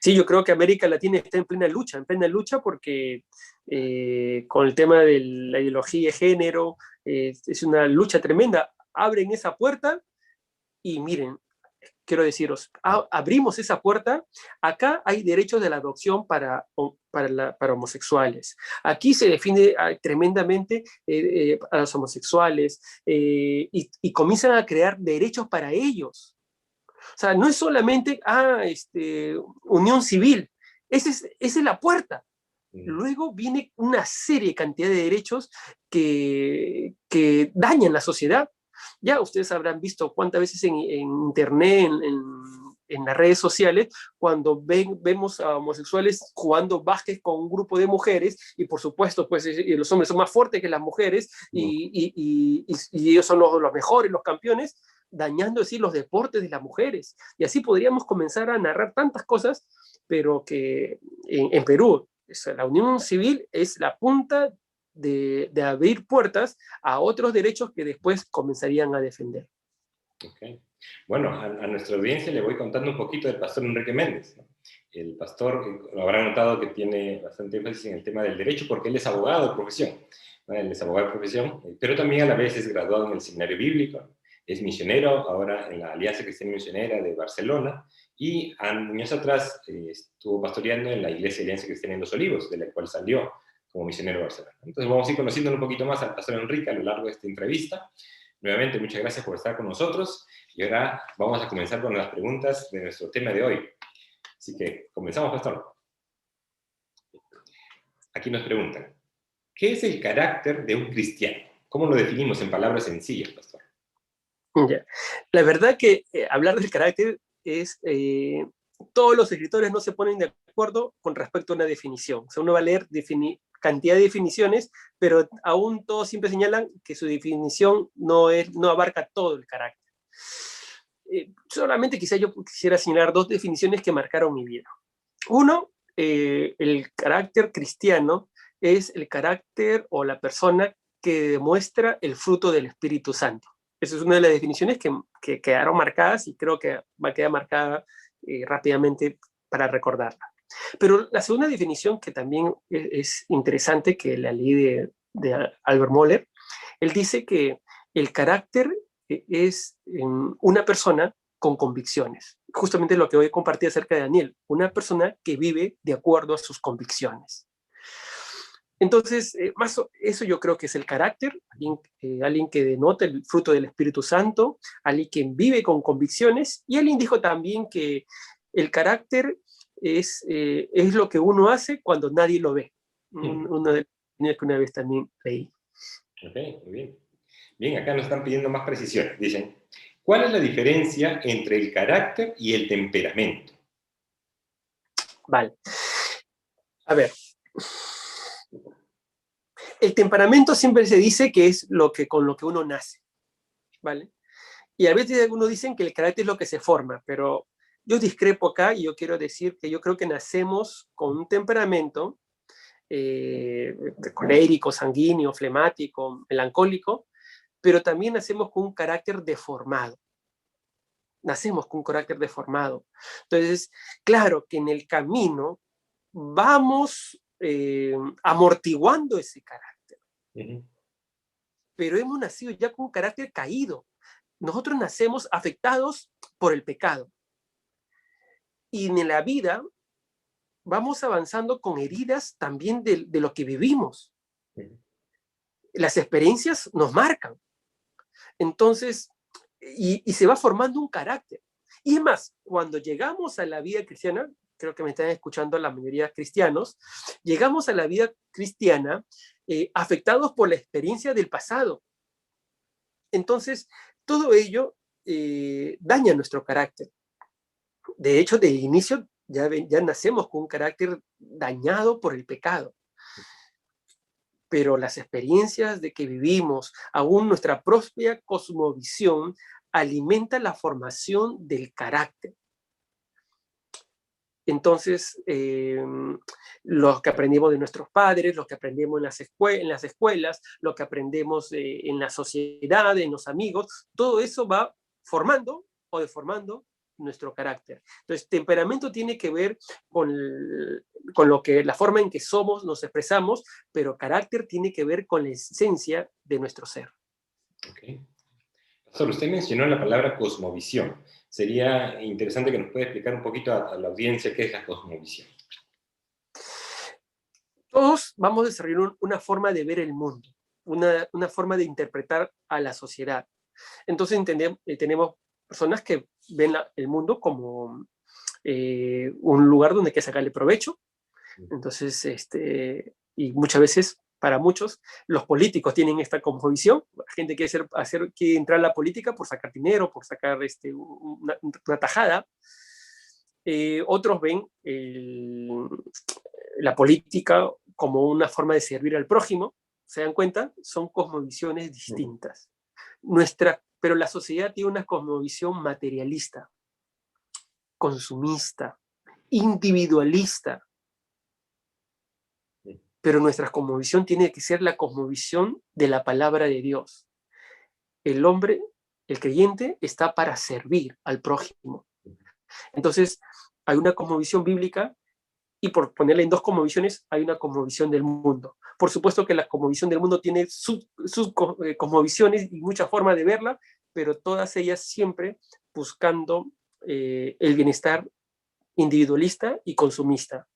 Sí, yo creo que América Latina está en plena lucha porque con el tema de la ideología de género es una lucha tremenda. Abren esa puerta y miren, quiero deciros, abrimos esa puerta. Acá hay derechos de la adopción para homosexuales. Aquí se defiende tremendamente a los homosexuales y comienzan a crear derechos para ellos. O sea, no es solamente unión civil, esa es la puerta. Luego viene una serie, cantidad de derechos que dañan la sociedad. Ya ustedes habrán visto cuántas veces en internet, en las redes sociales, cuando vemos a homosexuales jugando básquet con un grupo de mujeres, y por supuesto, pues los hombres son más fuertes que las mujeres, y ellos son los mejores, los campeones, dañando así los deportes de las mujeres. Y así podríamos comenzar a narrar tantas cosas, pero que en Perú, la unión civil es la punta de abrir puertas a otros derechos que después comenzarían a defender. Okay. Bueno, a nuestra audiencia le voy contando un poquito del pastor Enrique Méndez, ¿no? el pastor, lo habrán notado que tiene bastante énfasis en el tema del derecho, porque él es abogado de profesión, ¿no? Él es abogado de profesión, pero también a la vez es graduado en el seminario bíblico, es misionero ahora en la Alianza Cristiana Misionera de Barcelona, y años atrás estuvo pastoreando en la Iglesia Alianza Cristiana en Los Olivos, de la cual salió como misionero de Barcelona. Entonces vamos a ir conociendo un poquito más al pastor Enrique a lo largo de esta entrevista. Nuevamente, muchas gracias por estar con nosotros, y ahora vamos a comenzar con las preguntas de nuestro tema de hoy. Así que comenzamos, pastor. Aquí nos preguntan, ¿qué es el carácter de un cristiano? ¿Cómo lo definimos en palabras sencillas, pastor? Ya. La verdad que hablar del carácter es... todos los escritores no se ponen de acuerdo con respecto a una definición. O sea, uno va a leer cantidad de definiciones, pero aún todos siempre señalan que su definición no abarca todo el carácter. Solamente quizá yo quisiera señalar dos definiciones que marcaron mi vida. Uno, el carácter cristiano es el carácter o la persona que demuestra el fruto del Espíritu Santo. Esa es una de las definiciones que quedaron marcadas y creo que va a quedar marcada rápidamente para recordarla. Pero la segunda definición, que también es interesante, que la leí de Albert Mohler, él dice que el carácter es una persona con convicciones. Justamente lo que hoy compartí acerca de Daniel, una persona que vive de acuerdo a sus convicciones. Entonces, eso yo creo que es el carácter, alguien que denota el fruto del Espíritu Santo, alguien que vive con convicciones, y alguien dijo también que el carácter es lo que uno hace cuando nadie lo ve. Una de las que una vez también leí. Ok, muy bien. Bien, acá nos están pidiendo más precisión. Dicen, ¿cuál es la diferencia entre el carácter y el temperamento? Vale. A ver. El temperamento siempre se dice que es con lo que uno nace, ¿vale? Y a veces algunos dicen que el carácter es lo que se forma, pero yo discrepo acá y yo quiero decir que yo creo que nacemos con un temperamento colérico, sanguíneo, flemático, melancólico, pero también nacemos con un carácter deformado. Nacemos con un carácter deformado. Entonces, claro que en el camino vamos amortiguando ese carácter. Pero hemos nacido ya con un carácter caído. Nosotros nacemos afectados por el pecado. Y en la vida vamos avanzando con heridas también de lo que vivimos. Las experiencias nos marcan. Entonces, y se va formando un carácter. Y es más, cuando llegamos a la vida cristiana, creo que me están escuchando la mayoría de cristianos, llegamos a la vida cristiana afectados por la experiencia del pasado. Entonces, todo ello daña nuestro carácter. De hecho, de inicio ya nacemos con un carácter dañado por el pecado. Pero las experiencias de que vivimos, aún nuestra propia cosmovisión, alimenta la formación del carácter. Entonces, lo que aprendimos de nuestros padres, lo que aprendemos en las escuelas, lo que aprendemos en la sociedad, en los amigos, todo eso va formando o deformando nuestro carácter. Entonces, temperamento tiene que ver con la forma en que somos, nos expresamos, pero carácter tiene que ver con la esencia de nuestro ser. Ok. Pastor, usted mencionó la palabra cosmovisión. Sería interesante que nos pueda explicar un poquito a la audiencia qué es la cosmovisión. Todos vamos a desarrollar una forma de ver el mundo, una forma de interpretar a la sociedad. Entonces tenemos personas que ven el mundo como un lugar donde hay que sacarle provecho. Entonces, y muchas veces, para muchos, los políticos tienen esta cosmovisión. La gente quiere entrar a la política por sacar dinero, por sacar una tajada. Otros ven la política como una forma de servir al prójimo. ¿Se dan cuenta? Son cosmovisiones distintas. Pero la sociedad tiene una cosmovisión materialista, consumista, individualista. Pero nuestra cosmovisión tiene que ser la cosmovisión de la palabra de Dios. El hombre, el creyente, está para servir al prójimo. Entonces, hay una cosmovisión bíblica, y por ponerle en dos cosmovisiones, hay una cosmovisión del mundo. Por supuesto que la cosmovisión del mundo tiene sus cosmovisiones y muchas formas de verla, pero todas ellas siempre buscando el bienestar individualista y consumista.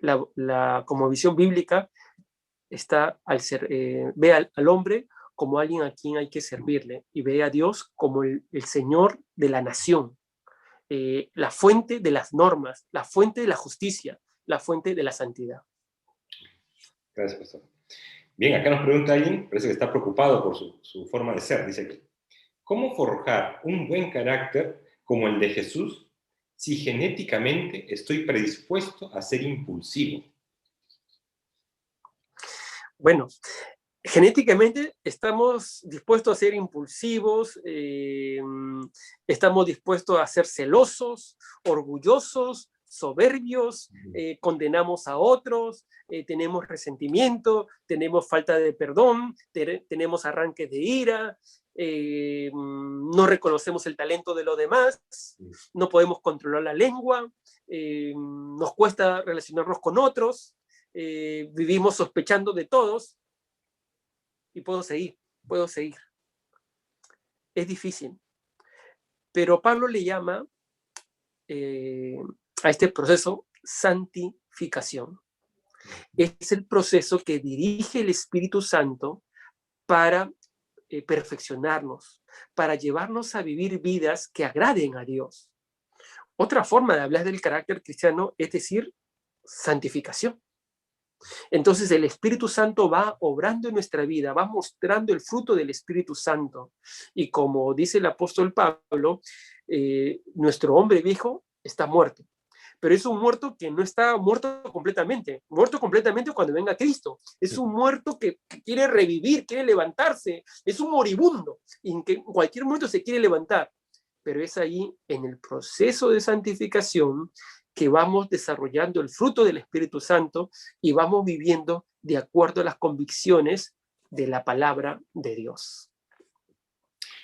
La cosmovisión bíblica está ve al hombre como alguien a quien hay que servirle, y ve a Dios como el Señor de la nación, la fuente de las normas, la fuente de la justicia, la fuente de la santidad. Gracias, pastor. Bien, acá nos pregunta alguien, parece que está preocupado por su forma de ser, dice aquí. ¿Cómo forjar un buen carácter como el de Jesús si genéticamente estoy predispuesto a ser impulsivo? Bueno, genéticamente estamos dispuestos a ser impulsivos, estamos dispuestos a ser celosos, orgullosos, soberbios, condenamos a otros, tenemos resentimiento, tenemos falta de perdón, tenemos arranques de ira, no reconocemos el talento de los demás, no podemos controlar la lengua, nos cuesta relacionarnos con otros, vivimos sospechando de todos, y puedo seguir. Es difícil. Pero Pablo le llama a este proceso santificación. Es el proceso que dirige el Espíritu Santo para perfeccionarnos, para llevarnos a vivir vidas que agraden a Dios. Otra forma de hablar del carácter cristiano es decir, santificación. Entonces el Espíritu Santo va obrando en nuestra vida, va mostrando el fruto del Espíritu Santo. Y como dice el apóstol Pablo, nuestro hombre viejo está muerto. Pero es un muerto que no está muerto completamente cuando venga Cristo. Es un muerto que quiere revivir, quiere levantarse. Es un moribundo, y en que en cualquier momento se quiere levantar. Pero es ahí, en el proceso de santificación, que vamos desarrollando el fruto del Espíritu Santo y vamos viviendo de acuerdo a las convicciones de la palabra de Dios.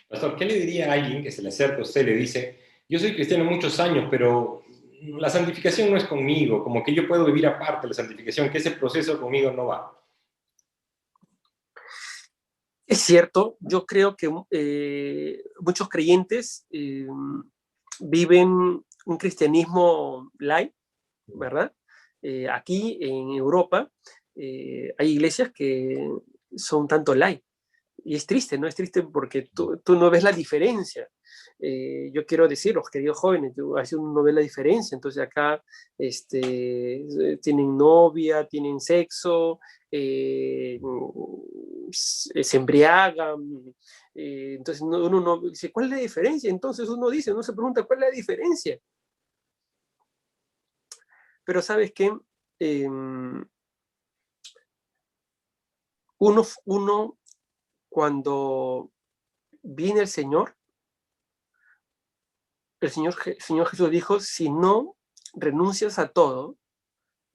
Pastor, ¿qué le diría a alguien que se le acerca a usted y le dice, yo soy cristiano muchos años, pero la santificación no es conmigo, como que yo puedo vivir aparte de la santificación, que ese proceso conmigo no va? Es cierto, yo creo que muchos creyentes viven un cristianismo light, ¿verdad? Aquí en Europa hay iglesias que son tanto light. Y es triste, ¿no? Es triste porque tú no ves la diferencia. Yo quiero decir, los queridos jóvenes, uno no ve la diferencia. Entonces acá tienen novia, tienen sexo, se embriagan. Entonces uno no dice, ¿cuál es la diferencia? Entonces uno se pregunta, ¿cuál es la diferencia? Pero ¿sabes qué? Uno cuando viene el Señor Jesús dijo, si no renuncias a todo,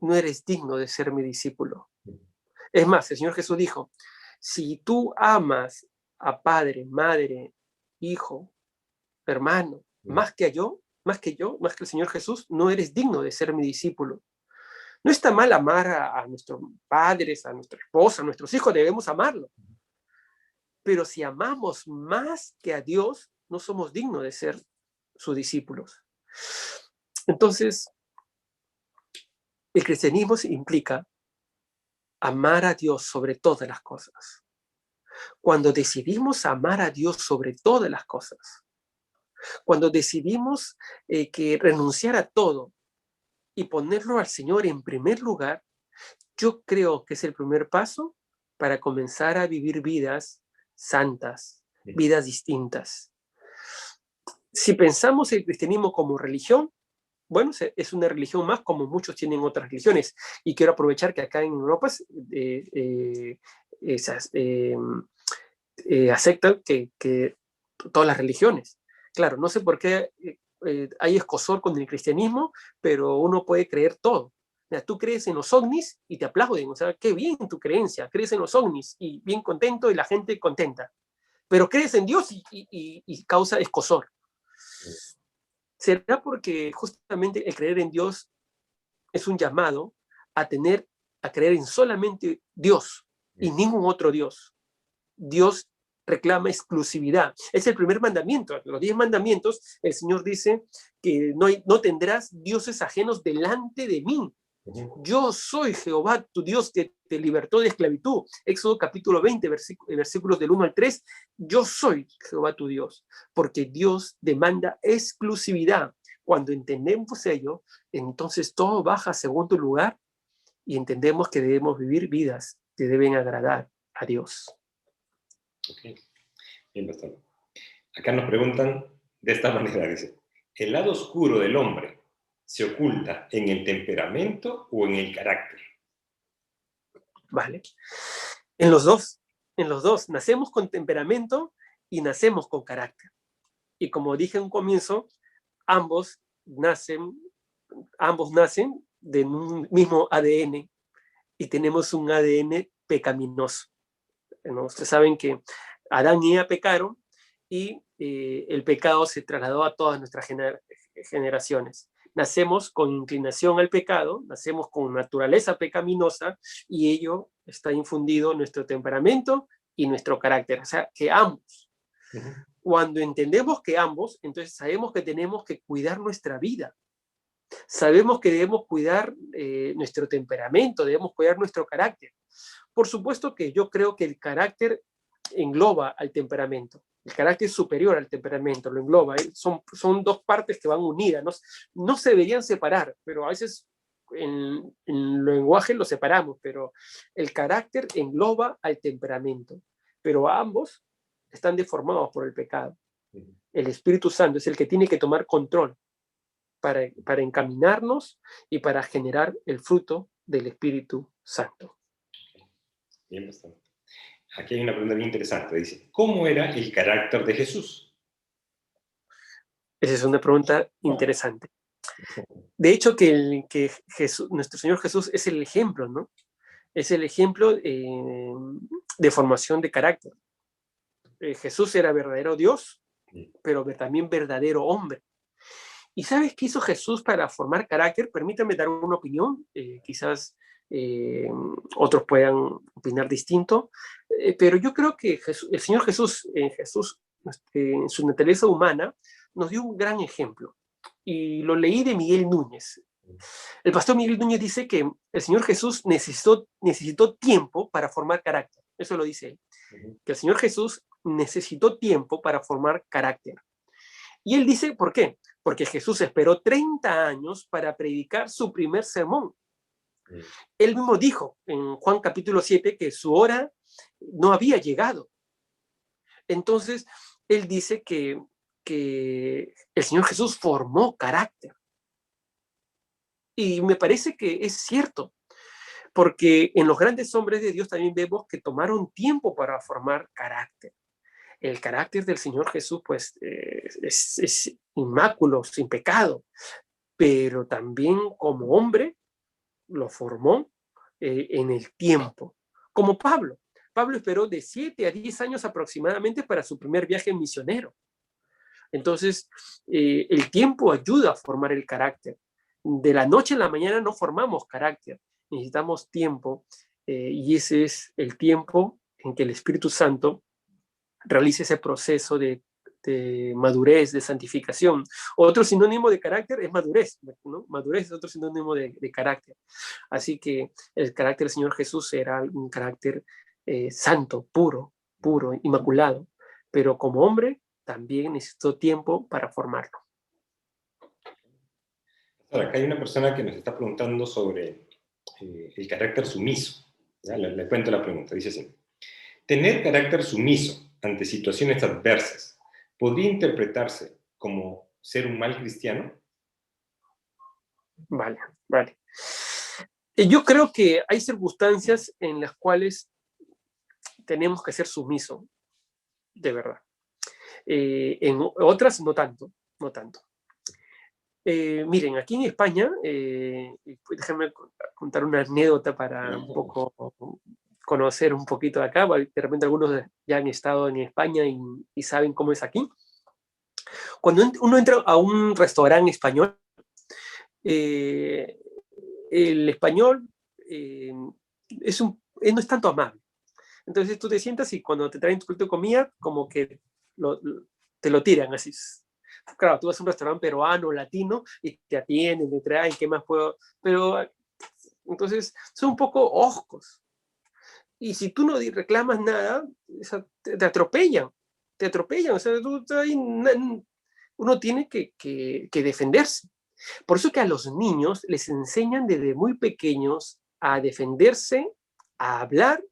no eres digno de ser mi discípulo. Es más, el Señor Jesús dijo, si tú amas a padre, madre, hijo, hermano, más que el Señor Jesús, no eres digno de ser mi discípulo. No está mal amar a nuestros padres, a nuestra esposa, a nuestros hijos, debemos amarlo. Pero si amamos más que a Dios, no somos dignos de ser sus discípulos. Entonces, el cristianismo implica amar a Dios sobre todas las cosas. Cuando decidimos amar a Dios sobre todas las cosas, cuando decidimos que renunciar a todo y ponerlo al Señor en primer lugar, yo creo que es el primer paso para comenzar a vivir vidas santas, vidas distintas. Si pensamos el cristianismo como religión, bueno, es una religión más como muchos tienen otras religiones. Y quiero aprovechar que acá en Europa aceptan que todas las religiones. Claro, no sé por qué hay escozor con el cristianismo, pero uno puede creer todo. Mira, tú crees en los ovnis y te aplauden. O sea, qué bien tu creencia. Crees en los ovnis y bien contento y la gente contenta. Pero crees en Dios y causa escozor. ¿Será porque justamente el creer en Dios es un llamado a creer en solamente Dios y ningún otro Dios? Dios reclama exclusividad. Es el primer mandamiento. Los 10 mandamientos, el Señor dice que no tendrás dioses ajenos delante de mí. Yo soy Jehová, tu Dios, que te libertó de esclavitud. Éxodo capítulo 20, versículos del 1 al 3. Yo soy Jehová, tu Dios, porque Dios demanda exclusividad. Cuando entendemos ello, entonces todo baja a segundo lugar y entendemos que debemos vivir vidas que deben agradar a Dios. Ok, bien, pastor. Acá nos preguntan de esta manera, dice, ¿el lado oscuro del hombre se oculta en el temperamento o en el carácter? Vale. En los dos, nacemos con temperamento y nacemos con carácter. Y como dije en un comienzo, ambos nacen de un mismo ADN y tenemos un ADN pecaminoso, ¿no? Ustedes saben que Adán y Eva pecaron y el pecado se trasladó a todas nuestras generaciones. Nacemos con inclinación al pecado, nacemos con naturaleza pecaminosa y ello está infundido en nuestro temperamento y nuestro carácter. O sea, que ambos. Cuando entendemos que ambos, entonces sabemos que tenemos que cuidar nuestra vida. Sabemos que debemos cuidar nuestro temperamento, debemos cuidar nuestro carácter. Por supuesto que yo creo que el carácter engloba al temperamento. El carácter superior al temperamento lo engloba. Son dos partes que van unidas. No se deberían separar, pero a veces en el lenguaje lo separamos, pero el carácter engloba al temperamento. Pero ambos están deformados por el pecado. El Espíritu Santo es el que tiene que tomar control para encaminarnos y para generar el fruto del Espíritu Santo. Bien, pastor. Aquí hay una pregunta bien interesante. Dice, ¿cómo era el carácter de Jesús? Esa es una pregunta interesante. De hecho, que nuestro Señor Jesús es el ejemplo, ¿no? Es el ejemplo de formación de carácter. Jesús era verdadero Dios, pero también verdadero hombre. ¿Y sabes qué hizo Jesús para formar carácter? Permítame dar una opinión, quizás otros puedan opinar distinto, pero yo creo que el Señor Jesús, en su naturaleza humana, nos dio un gran ejemplo. Y lo leí de Miguel Núñez. El pastor Miguel Núñez dice que el Señor Jesús necesitó tiempo para formar carácter. Eso lo dice él. Que el Señor Jesús necesitó tiempo para formar carácter. Y él dice, ¿por qué? Porque Jesús esperó 30 años para predicar su primer sermón. Él mismo dijo en Juan capítulo 7 que su hora no había llegado. Entonces, él dice que el Señor Jesús formó carácter. Y me parece que es cierto, porque en los grandes hombres de Dios también vemos que tomaron tiempo para formar carácter. El carácter del Señor Jesús, pues, es inmáculo, sin pecado, pero también como hombre lo formó en el tiempo. Como Pablo. Pablo esperó de 7 a 10 años aproximadamente para su primer viaje misionero. Entonces, el tiempo ayuda a formar el carácter. De la noche a la mañana no formamos carácter, necesitamos tiempo, y ese es el tiempo en que el Espíritu Santo realice ese proceso de madurez, de santificación. Otro sinónimo de carácter es madurez, ¿no? Madurez es otro sinónimo de carácter. Así que el carácter del Señor Jesús era un carácter santo, puro, inmaculado, pero como hombre también necesitó tiempo para formarlo. Ahora, acá hay una persona que nos está preguntando sobre el carácter sumiso. ¿Ya? Le cuento la pregunta, dice así. Tener carácter sumiso ante situaciones adversas podría interpretarse como ser un mal cristiano. Vale. Yo creo que hay circunstancias en las cuales tenemos que ser sumisos, de verdad. En otras no tanto. Miren, aquí en España, déjenme contar una anécdota para un poco conocer un poquito de acá. De repente algunos ya han estado en España y saben cómo es aquí. Cuando uno entra a un restaurante español, el español no es tanto amable. Entonces tú te sientas y cuando te traen tu plato de comida, como que te lo tiran así. Claro, tú vas a un restaurante peruano, latino, y te atienden, te traen, ¿qué más puedo? Pero entonces son un poco hoscos. Y si tú no reclamas nada, te atropellan. Te atropellan. O sea, uno tiene que defenderse. Por eso que a los niños les enseñan desde muy pequeños a defenderse, a hablar,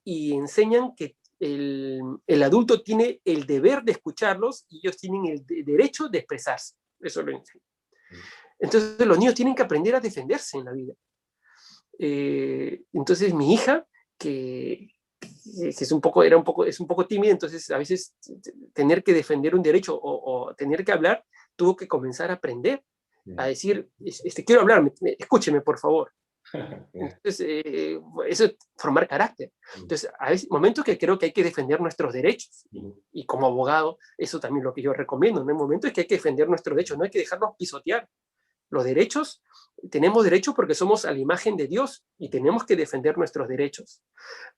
y enseñan que el adulto tiene el deber de escucharlos y ellos tienen el derecho de expresarse. Eso lo enseñan. Entonces los niños tienen que aprender a defenderse en la vida. Entonces mi hija, que es un poco tímida, entonces a veces tener que defender un derecho o tener que hablar, tuvo que comenzar a aprender a decir, quiero hablar, escúcheme por favor. Entonces, eso es formar carácter. Entonces, hay momentos que creo que hay que defender nuestros derechos. Y como abogado, eso también es lo que yo recomiendo. ¿No? Hay momentos que hay que defender nuestros derechos, no hay que dejarnos pisotear. Los derechos, tenemos derechos porque somos a la imagen de Dios y tenemos que defender nuestros derechos.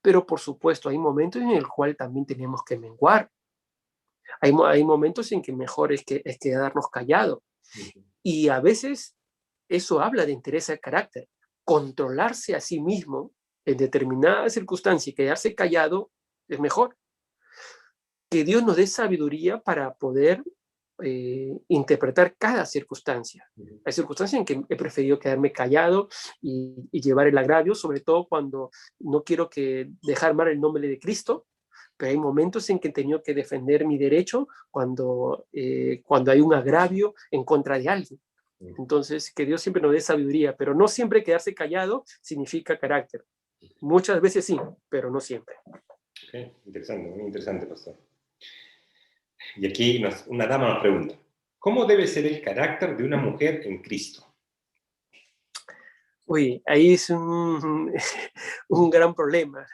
Pero, por supuesto, hay momentos en el cual también tenemos que menguar. Hay momentos en que mejor es quedarnos callados. Y a veces eso habla de interés de carácter. Controlarse a sí mismo en determinadas circunstancias y quedarse callado es mejor. Que Dios nos dé sabiduría para poder interpretar cada circunstancia. Hay circunstancias en que he preferido quedarme callado y llevar el agravio, sobre todo cuando no quiero dejar mal el nombre de Cristo, pero hay momentos en que he tenido que defender mi derecho cuando hay un agravio en contra de alguien. Entonces, que Dios siempre nos dé sabiduría, pero no siempre quedarse callado significa carácter. Muchas veces sí, pero no siempre. Okay. Interesante, muy interesante, pastor. Y aquí una dama nos pregunta, ¿cómo debe ser el carácter de una mujer en Cristo? Uy, ahí es un gran problema,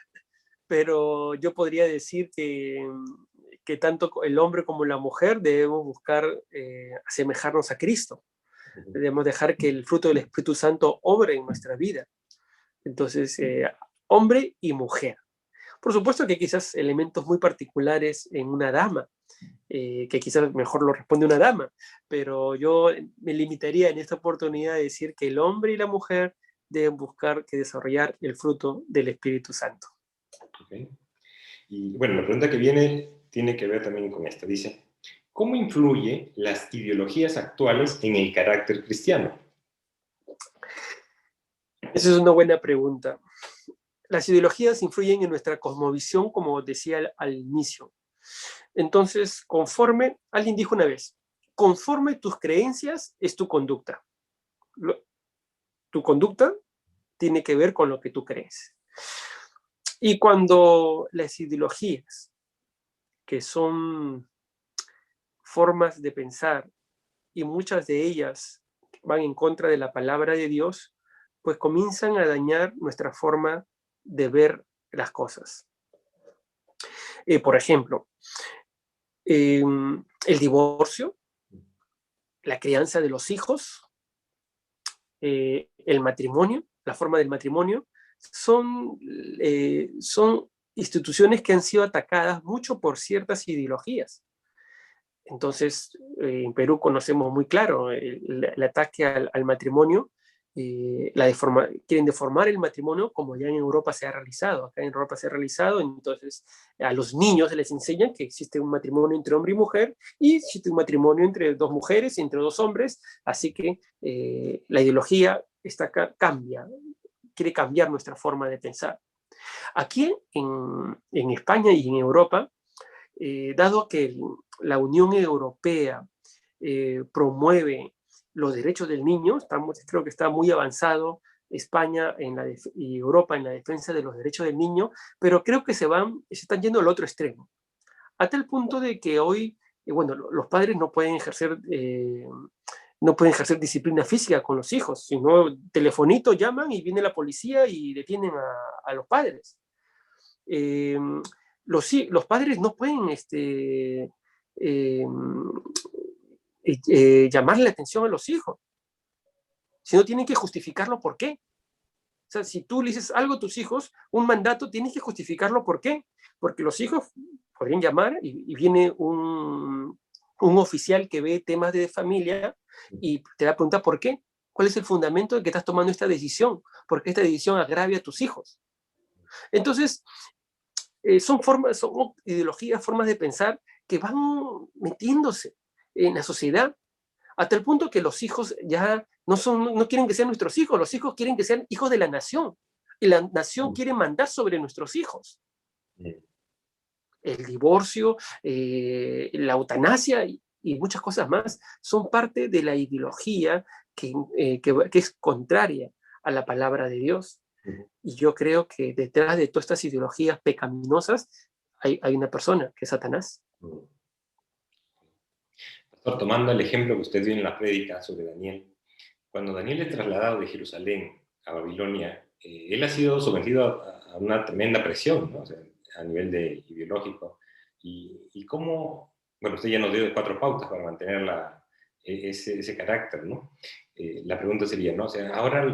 pero yo podría decir que tanto el hombre como la mujer debemos buscar asemejarnos a Cristo. Debemos dejar que el fruto del Espíritu Santo obre en nuestra vida. Entonces, hombre y mujer. Por supuesto que quizás elementos muy particulares en una dama, que quizás mejor lo responde una dama, pero yo me limitaría en esta oportunidad a decir que el hombre y la mujer deben buscar desarrollar el fruto del Espíritu Santo. Okay. Y bueno, la pregunta que viene tiene que ver también con esta. Dice, ¿cómo influyen las ideologías actuales en el carácter cristiano? Esa es una buena pregunta. Las ideologías influyen en nuestra cosmovisión, como decía al inicio. Entonces, alguien dijo una vez, conforme tus creencias es tu conducta. Tu conducta tiene que ver con lo que tú crees. Y cuando las ideologías, que son formas de pensar, y muchas de ellas van en contra de la palabra de Dios, pues comienzan a dañar nuestra forma de ver las cosas. Por ejemplo, el divorcio, la crianza de los hijos, el matrimonio, la forma del matrimonio, son instituciones que han sido atacadas mucho por ciertas ideologías. Entonces, en Perú conocemos muy claro el ataque al matrimonio, quieren deformar el matrimonio como ya en Europa se ha realizado. Acá en Europa se ha realizado, entonces a los niños se les enseña que existe un matrimonio entre hombre y mujer y existe un matrimonio entre dos mujeres y entre dos hombres, así que la ideología quiere cambiar nuestra forma de pensar. Aquí en España y en Europa, dado que la Unión Europea promueve los derechos del niño, creo que está muy avanzado España y Europa en la defensa de los derechos del niño, pero creo que se están yendo al otro extremo, a tal punto de que hoy, los padres no pueden ejercer disciplina física con los hijos, sino telefonito llaman y viene la policía y detienen a los padres. Los padres no pueden llamarle la atención a los hijos, sino tienen que justificarlo por qué. O sea, si tú le dices algo a tus hijos, un mandato, tienes que justificarlo por qué. Porque los hijos podrían llamar y viene un oficial que ve temas de familia y te va a preguntar por qué. ¿Cuál es el fundamento de que estás tomando esta decisión? Porque esta decisión agravia a tus hijos. Entonces, son ideologías, formas de pensar que van metiéndose en la sociedad hasta el punto que los hijos ya no quieren que sean nuestros hijos, los hijos quieren que sean hijos de la nación, y la nación quiere mandar sobre nuestros hijos. El divorcio, la eutanasia y muchas cosas más son parte de la ideología que es contraria a la palabra de Dios. Y yo creo que detrás de todas estas ideologías pecaminosas hay una persona, que es Satanás. Pastor, tomando el ejemplo que usted dio en la prédica sobre Daniel, cuando Daniel es trasladado de Jerusalén a Babilonia, él ha sido sometido a una tremenda presión, ¿no? O sea, a nivel ideológico. Y cómo, bueno, usted ya nos dio 4 pautas para mantener ese carácter, ¿no? La pregunta sería, ¿no? O sea, ahora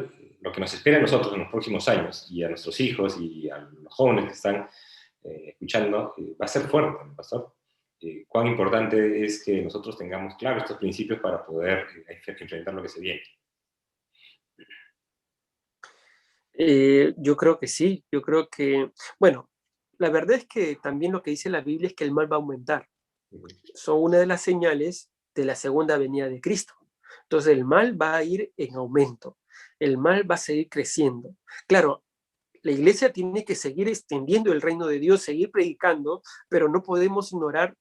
lo que nos espera a nosotros en los próximos años, y a nuestros hijos y a los jóvenes que están escuchando, va a ser fuerte, ¿no, Pastor? Cuán importante es que nosotros tengamos claros estos principios para poder enfrentar lo que se viene. Yo creo que sí, yo creo que, bueno, la verdad es que también lo que dice la Biblia es que el mal va a aumentar. Son una de las señales de la segunda venida de Cristo. Entonces el mal va a ir en aumento, el mal va a seguir creciendo. Claro, la iglesia tiene que seguir extendiendo el reino de Dios, seguir predicando, pero no podemos ignorar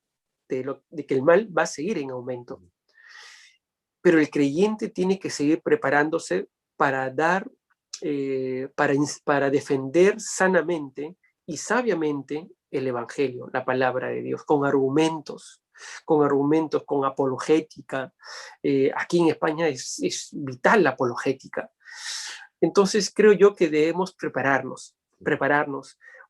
de que el mal va a seguir en aumento. Pero el creyente tiene que seguir preparándose para dar, para defender sanamente y sabiamente el evangelio, la palabra de Dios, con argumentos, con apologética. Aquí en España es vital la apologética. Entonces creo yo que debemos prepararnos.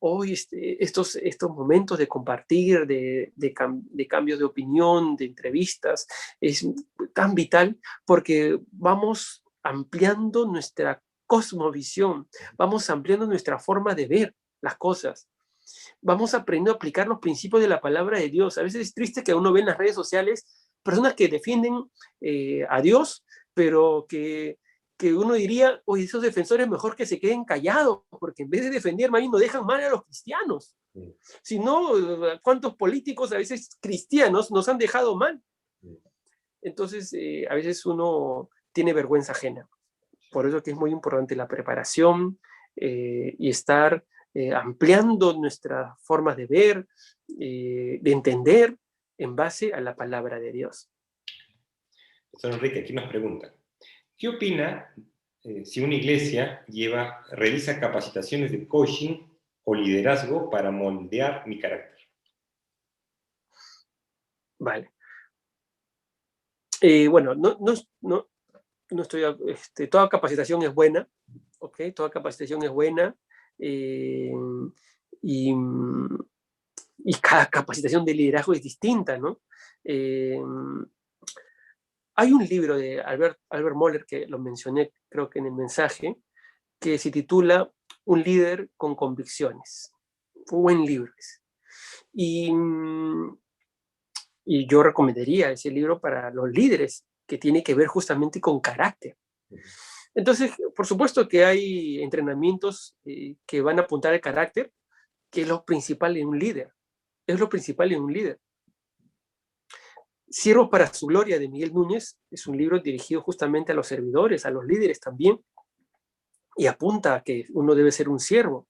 Hoy estos momentos de compartir, de cambios de opinión, de entrevistas, es tan vital porque vamos ampliando nuestra cosmovisión, vamos ampliando nuestra forma de ver las cosas, vamos aprendiendo a aplicar los principios de la palabra de Dios. A veces es triste que uno ve en las redes sociales personas que defienden a Dios, pero que uno diría, oye, esos defensores mejor que se queden callados, porque en vez de defender, más bien no dejan mal a los cristianos. Si no, ¿cuántos políticos, a veces cristianos, nos han dejado mal? Entonces, a veces uno tiene vergüenza ajena. Por eso que es muy importante la preparación y estar ampliando nuestras formas de ver, de entender en base a la palabra de Dios. Pastor Enrique, aquí nos pregunta, ¿qué opina si una iglesia realiza capacitaciones de coaching o liderazgo para moldear mi carácter? Vale. Bueno, no estoy, toda capacitación es buena, ¿ok? Toda capacitación es buena y cada capacitación de liderazgo es distinta, ¿no? Hay un libro de Albert Mohler que lo mencioné, creo que en el mensaje, que se titula Un líder con convicciones. Un buen libro. Y yo recomendaría ese libro para los líderes, que tiene que ver justamente con carácter. Entonces, por supuesto que hay entrenamientos que van a apuntar al carácter, que es lo principal en un líder. Es lo principal en un líder. Siervos para su gloria, de Miguel Núñez, es un libro dirigido justamente a los servidores, a los líderes también, y apunta a que uno debe ser un siervo.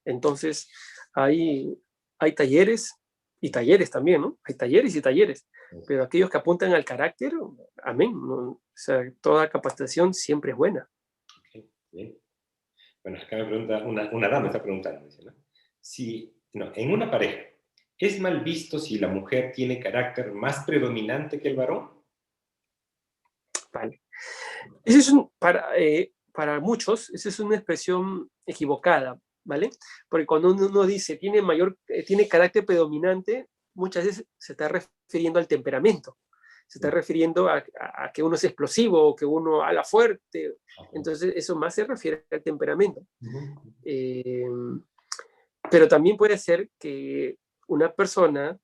Entonces, hay talleres y talleres también, ¿no? Hay talleres y talleres, pero aquellos que apuntan al carácter, amén, ¿no? O sea, toda capacitación siempre es buena. Okay, bien. Bueno, acá me pregunta, una dama está preguntando, dice, ¿no? En una pareja, ¿es mal visto si la mujer tiene carácter más predominante que el varón? Vale. Para muchos, esa es una expresión equivocada, ¿vale? Porque cuando uno dice tiene carácter predominante, muchas veces se está refiriendo al temperamento, se está refiriendo a que uno es explosivo o que uno habla fuerte. Entonces eso más se refiere al temperamento. Pero también puede ser que una persona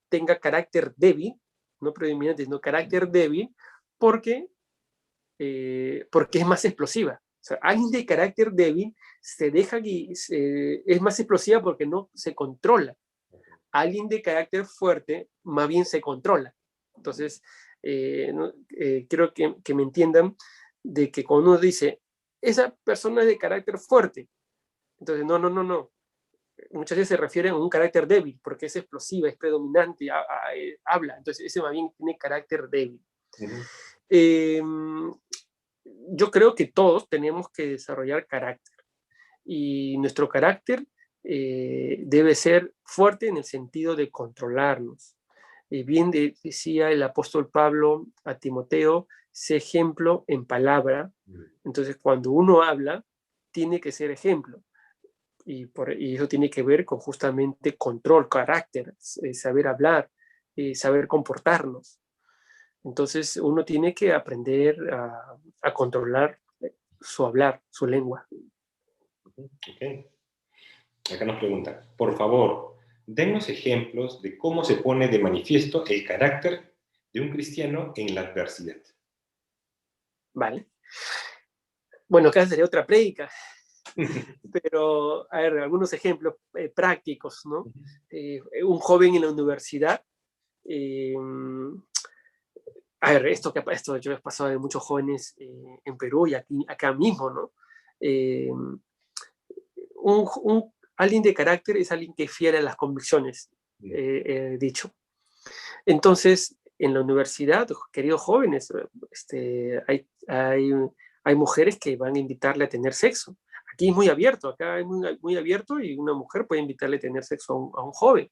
tenga carácter débil, no predominante, sino carácter débil, porque es más explosiva. O sea, alguien de carácter débil se deja es más explosiva porque no se controla. Alguien de carácter fuerte más bien se controla. Entonces, quiero que me entiendan de que cuando uno dice, esa persona es de carácter fuerte, entonces no. Muchas veces se refieren a un carácter débil, porque es explosiva, es predominante, habla. Entonces, ese más bien tiene carácter débil. Yo creo que todos tenemos que desarrollar carácter. Y nuestro carácter debe ser fuerte en el sentido de controlarnos. Bien decía el apóstol Pablo a Timoteo, sé ejemplo en palabra. Entonces, cuando uno habla, tiene que ser ejemplo. Y eso tiene que ver con justamente control, carácter, saber hablar, saber comportarnos. Entonces uno tiene que aprender a controlar su hablar, su lengua. Okay. Acá nos preguntan, por favor, denos ejemplos de cómo se pone de manifiesto el carácter de un cristiano en la adversidad. Vale. Bueno, acá sería otra prédica. Pero, a ver, algunos ejemplos prácticos, ¿no? Un joven en la universidad, a ver, esto yo he pasado de muchos jóvenes en Perú y acá mismo, ¿no? Alguien de carácter es alguien que fiera a las convicciones, dicho. Entonces, en la universidad, queridos jóvenes, hay mujeres que van a invitarle a tener sexo. Aquí es muy abierto, acá es muy abierto y una mujer puede invitarle a tener sexo a un joven.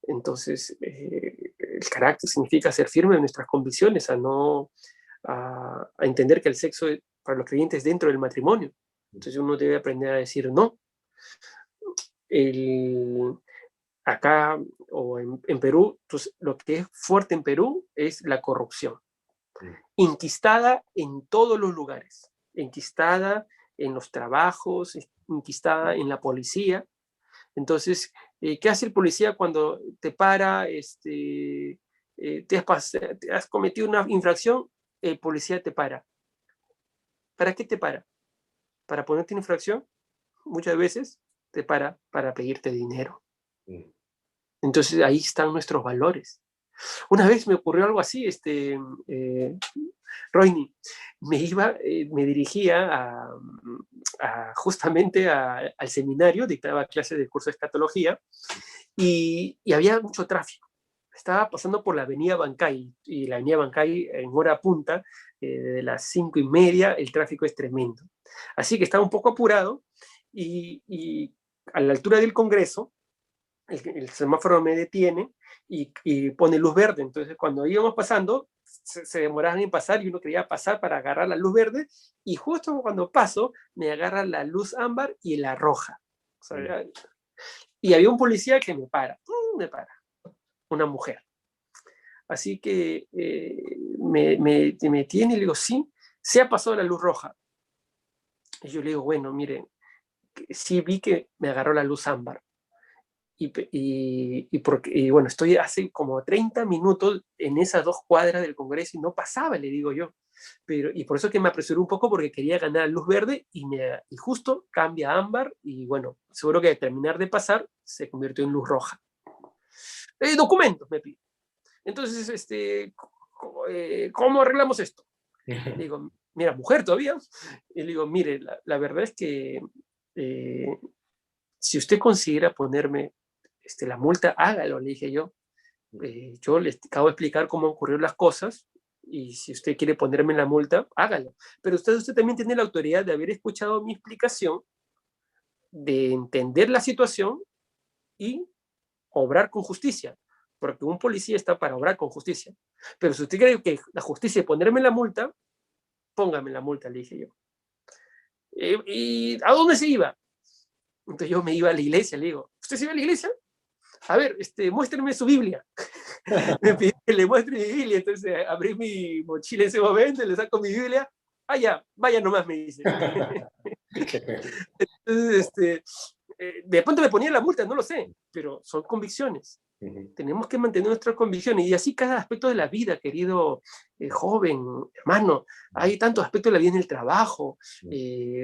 Entonces, el carácter significa ser firme en nuestras convicciones, a entender que el sexo para los creyentes es dentro del matrimonio. Entonces uno debe aprender a decir no. Acá o en Perú, pues, lo que es fuerte en Perú es la corrupción. Enquistada en todos los lugares, enquistada en los trabajos, enquistada en la policía. Entonces, ¿qué hace el policía cuando te para? Te has cometido una infracción, el policía te para. ¿Para qué te para? ¿Para ponerte en infracción? Muchas veces te para pedirte dinero. Entonces, ahí están nuestros valores. Una vez me ocurrió algo así, Roini, me dirigía justamente al seminario, dictaba clases de curso de escatología, y había mucho tráfico. Estaba pasando por la avenida Bancay, y la avenida Bancay en hora punta, de las 5:30, el tráfico es tremendo. Así que estaba un poco apurado, y a la altura del Congreso, el semáforo me detiene y pone luz verde. Entonces, cuando íbamos pasando, se demoraban en pasar y uno quería pasar para agarrar la luz verde, y justo cuando paso, me agarra la luz ámbar y la roja. O sea, y había un policía que me para, una mujer. Así que me tiene y le digo, sí, se ha pasado la luz roja. Y yo le digo, bueno, miren, sí vi que me agarró la luz ámbar. Y bueno, estoy hace como 30 minutos en esas 2 cuadras del Congreso y no pasaba, le digo yo. Y por eso que me apresuré un poco, porque quería ganar luz verde y justo cambia a ámbar y bueno, seguro que al terminar de pasar se convirtió en luz roja. Documentos me pide. Entonces, ¿cómo arreglamos esto? Le digo, mira, mujer todavía. Y le digo, mire, la verdad es que si usted considera ponerme la multa, hágalo, le dije yo. Yo le acabo de explicar cómo ocurrieron las cosas, y si usted quiere ponerme la multa, hágalo. Pero usted también tiene la autoridad de haber escuchado mi explicación, de entender la situación y obrar con justicia, porque un policía está para obrar con justicia. Pero si usted cree que la justicia es ponerme la multa, póngame la multa, le dije yo. ¿Y a dónde se iba? Entonces yo me iba a la iglesia, le digo, ¿usted se iba a la iglesia? a ver, muéstrame su Biblia. Me pidió que le muestre mi Biblia, entonces abrí mi mochila en ese momento, le saco mi Biblia, ya, vaya nomás, me dice. Entonces, de pronto me ponía la multa, no lo sé, pero son convicciones. Tenemos que mantener nuestras convicciones y así cada aspecto de la vida, querido joven, hermano. Hay tantos aspectos de la vida en el trabajo.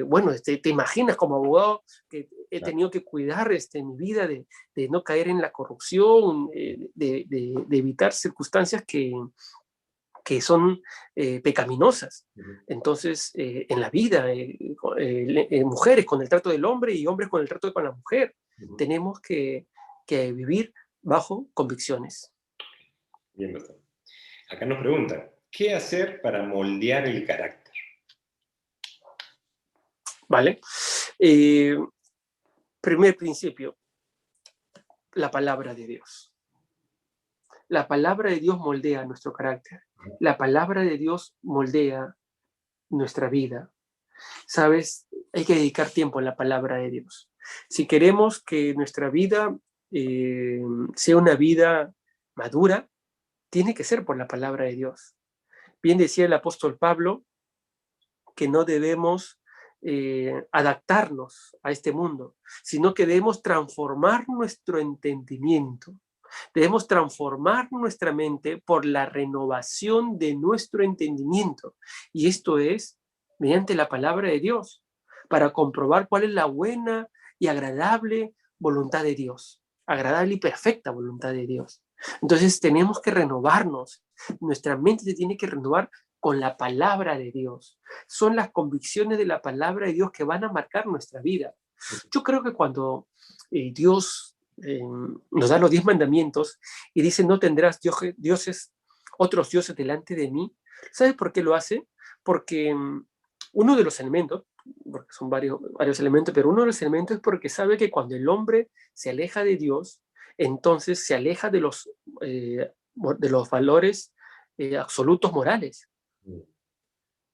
Bueno, te imaginas como abogado que he tenido que cuidar mi vida de no caer en la corrupción, de evitar circunstancias que son pecaminosas. Entonces, en la vida, mujeres con el trato del hombre y hombres con el trato con la mujer, tenemos que vivir bajo convicciones. Bien, pastor. Acá nos preguntan, ¿qué hacer para moldear el carácter? ¿Vale? Primer principio, la palabra de Dios. La palabra de Dios moldea nuestro carácter. La palabra de Dios moldea nuestra vida. ¿Sabes? Hay que dedicar tiempo a la palabra de Dios. Si queremos que nuestra vida sea una vida madura, tiene que ser por la palabra de Dios. Bien decía el apóstol Pablo que no debemos adaptarnos a este mundo, sino que debemos transformar nuestro entendimiento. Debemos transformar nuestra mente por la renovación de nuestro entendimiento. Y esto es mediante la palabra de Dios, para comprobar cuál es la buena y agradable voluntad de Dios, agradable y perfecta voluntad de Dios. Entonces tenemos que renovarnos. Nuestra mente se tiene que renovar con la palabra de Dios. Son las convicciones de la palabra de Dios que van a marcar nuestra vida. Yo creo que cuando Dios nos da los 10 mandamientos y dice no tendrás otros dioses delante de mí, ¿sabes por qué lo hace? Porque uno de los elementos, porque son varios elementos, pero uno de los elementos es porque sabe que cuando el hombre se aleja de Dios, entonces se aleja de los valores absolutos morales.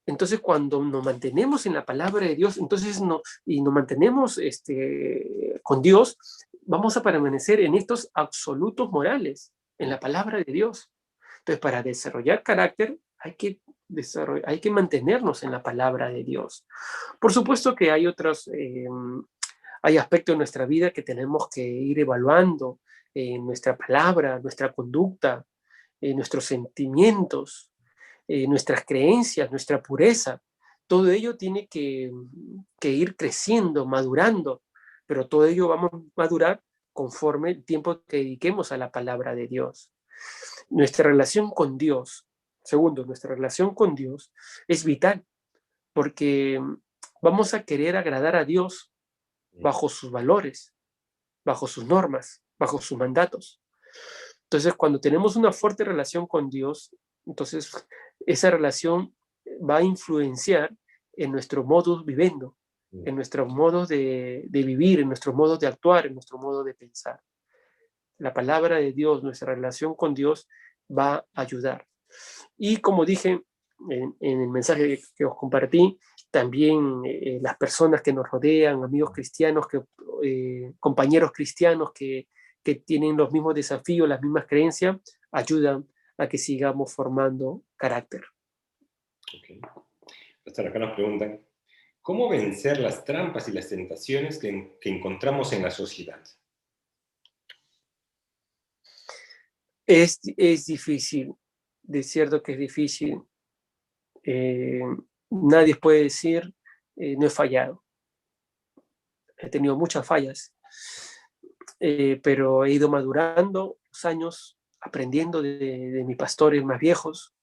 Entonces, cuando nos mantenemos en la palabra de Dios, y nos mantenemos con Dios, vamos a permanecer en estos absolutos morales, en la palabra de Dios. Entonces, para desarrollar carácter, hay que mantenernos en la palabra de Dios. Por supuesto que hay hay aspectos de nuestra vida que tenemos que ir evaluando, nuestra palabra, nuestra conducta, nuestros sentimientos, nuestras creencias, nuestra pureza. Todo ello tiene que ir creciendo, madurando, pero todo ello vamos a madurar conforme el tiempo que dediquemos a la palabra de Dios. Nuestra relación con Dios, segundo, nuestra relación con Dios es vital, porque vamos a querer agradar a Dios bajo sus valores, bajo sus normas, bajo sus mandatos. Entonces, cuando tenemos una fuerte relación con Dios, entonces esa relación va a influenciar en nuestro modus vivendi, en nuestros modos de vivir, en nuestros modos de actuar, en nuestro modo de pensar. La palabra de Dios, nuestra relación con Dios va a ayudar. Y como dije en el mensaje que os compartí, también las personas que nos rodean, amigos cristianos, compañeros cristianos que tienen los mismos desafíos, las mismas creencias, ayudan a que sigamos formando carácter. Okay. Pastor, acá nos preguntan, ¿cómo vencer las trampas y las tentaciones que encontramos en la sociedad? Es difícil, de cierto que es difícil. Nadie puede decir, no he fallado. He tenido muchas fallas, pero he ido madurando los años, aprendiendo de mis pastores más viejos.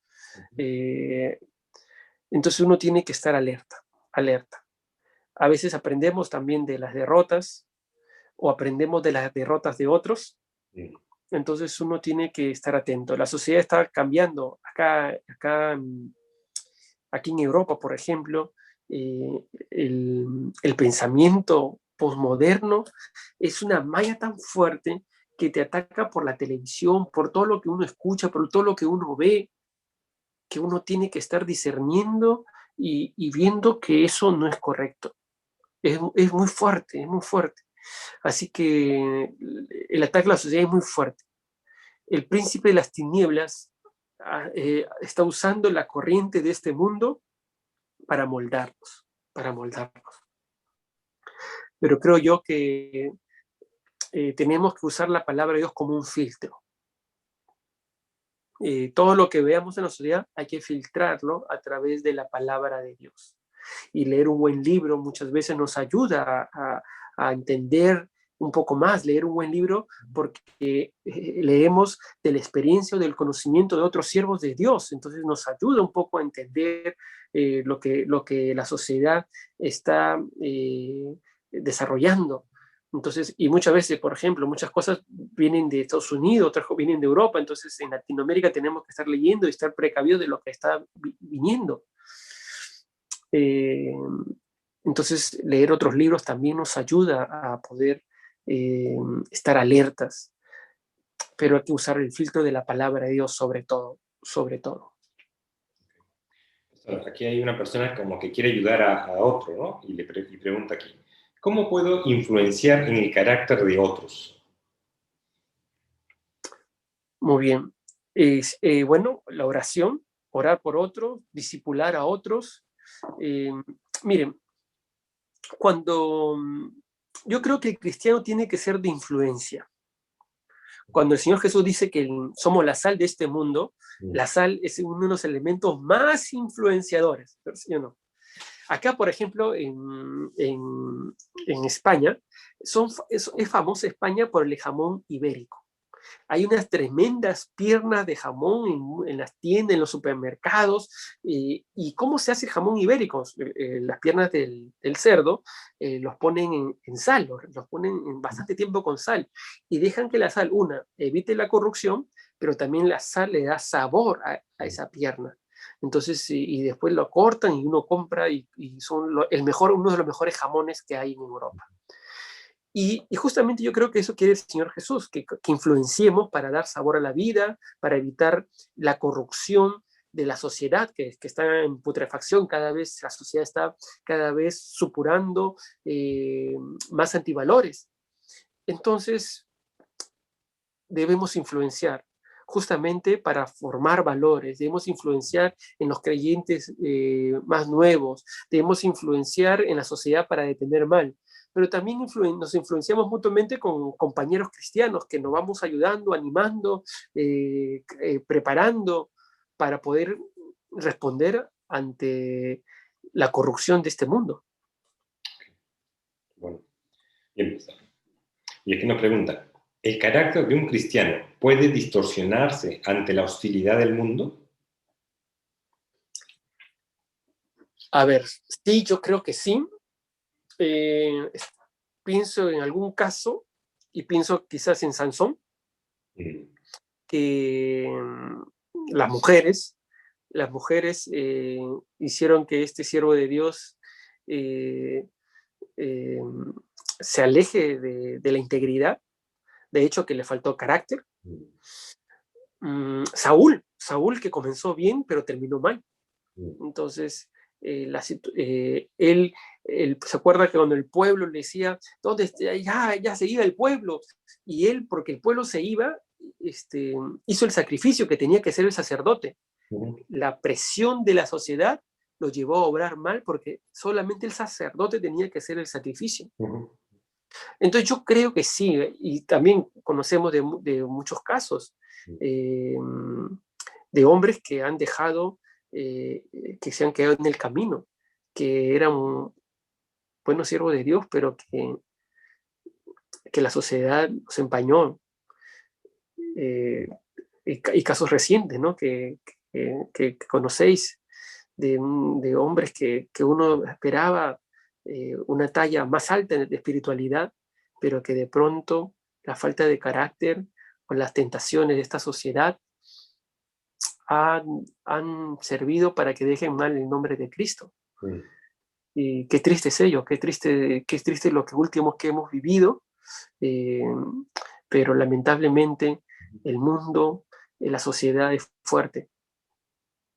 Entonces uno tiene que estar alerta. A veces aprendemos también de las derrotas o aprendemos de las derrotas de otros. Entonces uno tiene que estar atento. La sociedad está cambiando. Aquí en Europa, por ejemplo, el pensamiento posmoderno es una malla tan fuerte que te ataca por la televisión, por todo lo que uno escucha, por todo lo que uno ve, que uno tiene que estar discerniendo y viendo que eso no es correcto. Es muy fuerte, es muy fuerte. Así que el ataque a la sociedad es muy fuerte. El príncipe de las tinieblas está usando la corriente de este mundo para moldarnos, para moldarnos. Pero creo yo que tenemos que usar la palabra de Dios como un filtro. Todo lo que veamos en la sociedad hay que filtrarlo a través de la palabra de Dios. Y leer un buen libro muchas veces nos ayuda a entender un poco más, leer un buen libro, porque leemos de la experiencia o del conocimiento de otros siervos de Dios, entonces nos ayuda un poco a entender lo que la sociedad está desarrollando. Entonces, y muchas veces, por ejemplo, muchas cosas vienen de Estados Unidos, otras vienen de Europa, entonces en Latinoamérica tenemos que estar leyendo y estar precavidos de lo que está viniendo. Entonces, leer otros libros también nos ayuda a poder estar alertas, pero hay que usar el filtro de la palabra de Dios sobre todo, sobre todo. Aquí hay una persona como que quiere ayudar a otro, ¿no? Y pregunta aquí, ¿cómo puedo influenciar en el carácter de otros? Muy bien. Bueno, la oración, orar por otros, discipular a otros. Miren, yo creo que el cristiano tiene que ser de influencia. Cuando el Señor Jesús dice que somos la sal de este mundo, la sal es uno de los elementos más influenciadores, ¿sí o no? Acá, por ejemplo, en España, es famosa España por el jamón ibérico. Hay unas tremendas piernas de jamón en las tiendas, en los supermercados. ¿Y cómo se hace el jamón ibérico? Las piernas del cerdo los ponen en sal, los ponen en bastante tiempo con sal y dejan que la sal, evite la corrupción, pero también la sal le da sabor a esa pierna. Entonces, y después lo cortan y uno compra y son uno de los mejores jamones que hay en Europa. Y justamente yo creo que eso quiere el Señor Jesús, que influenciemos para dar sabor a la vida, para evitar la corrupción de la sociedad que está en putrefacción. Cada vez la sociedad está cada vez supurando más antivalores. Entonces debemos influenciar justamente para formar valores, debemos influenciar en los creyentes más nuevos, debemos influenciar en la sociedad para detener mal, pero también nos influenciamos mutuamente con compañeros cristianos que nos vamos ayudando, animando, preparando para poder responder ante la corrupción de este mundo. Bueno, bien pensado. Y aquí nos pregunta, ¿el carácter de un cristiano puede distorsionarse ante la hostilidad del mundo? A ver, sí, yo creo que sí. Pienso en algún caso y pienso quizás en Sansón, que las mujeres hicieron que este siervo de Dios se aleje de la integridad, de hecho que le faltó carácter. Saúl que comenzó bien pero terminó mal. Entonces él se acuerda que cuando el pueblo le decía, ¿dónde está? Ya se iba el pueblo, y él, porque el pueblo se iba, hizo el sacrificio que tenía que hacer el sacerdote. La presión de la sociedad lo llevó a obrar mal porque solamente el sacerdote tenía que hacer el sacrificio. Entonces yo creo que sí, y también conocemos de muchos casos de hombres que han dejado, que se han quedado en el camino, que eran buenos siervos de Dios, pero que la sociedad los empañó. Y casos recientes, ¿no? que conocéis de hombres que uno esperaba una talla más alta de espiritualidad, pero que de pronto la falta de carácter o las tentaciones de esta sociedad han servido para que dejen mal el nombre de Cristo. Y qué triste es ello, qué triste lo que últimos que hemos vivido, pero lamentablemente el mundo, la sociedad es fuerte.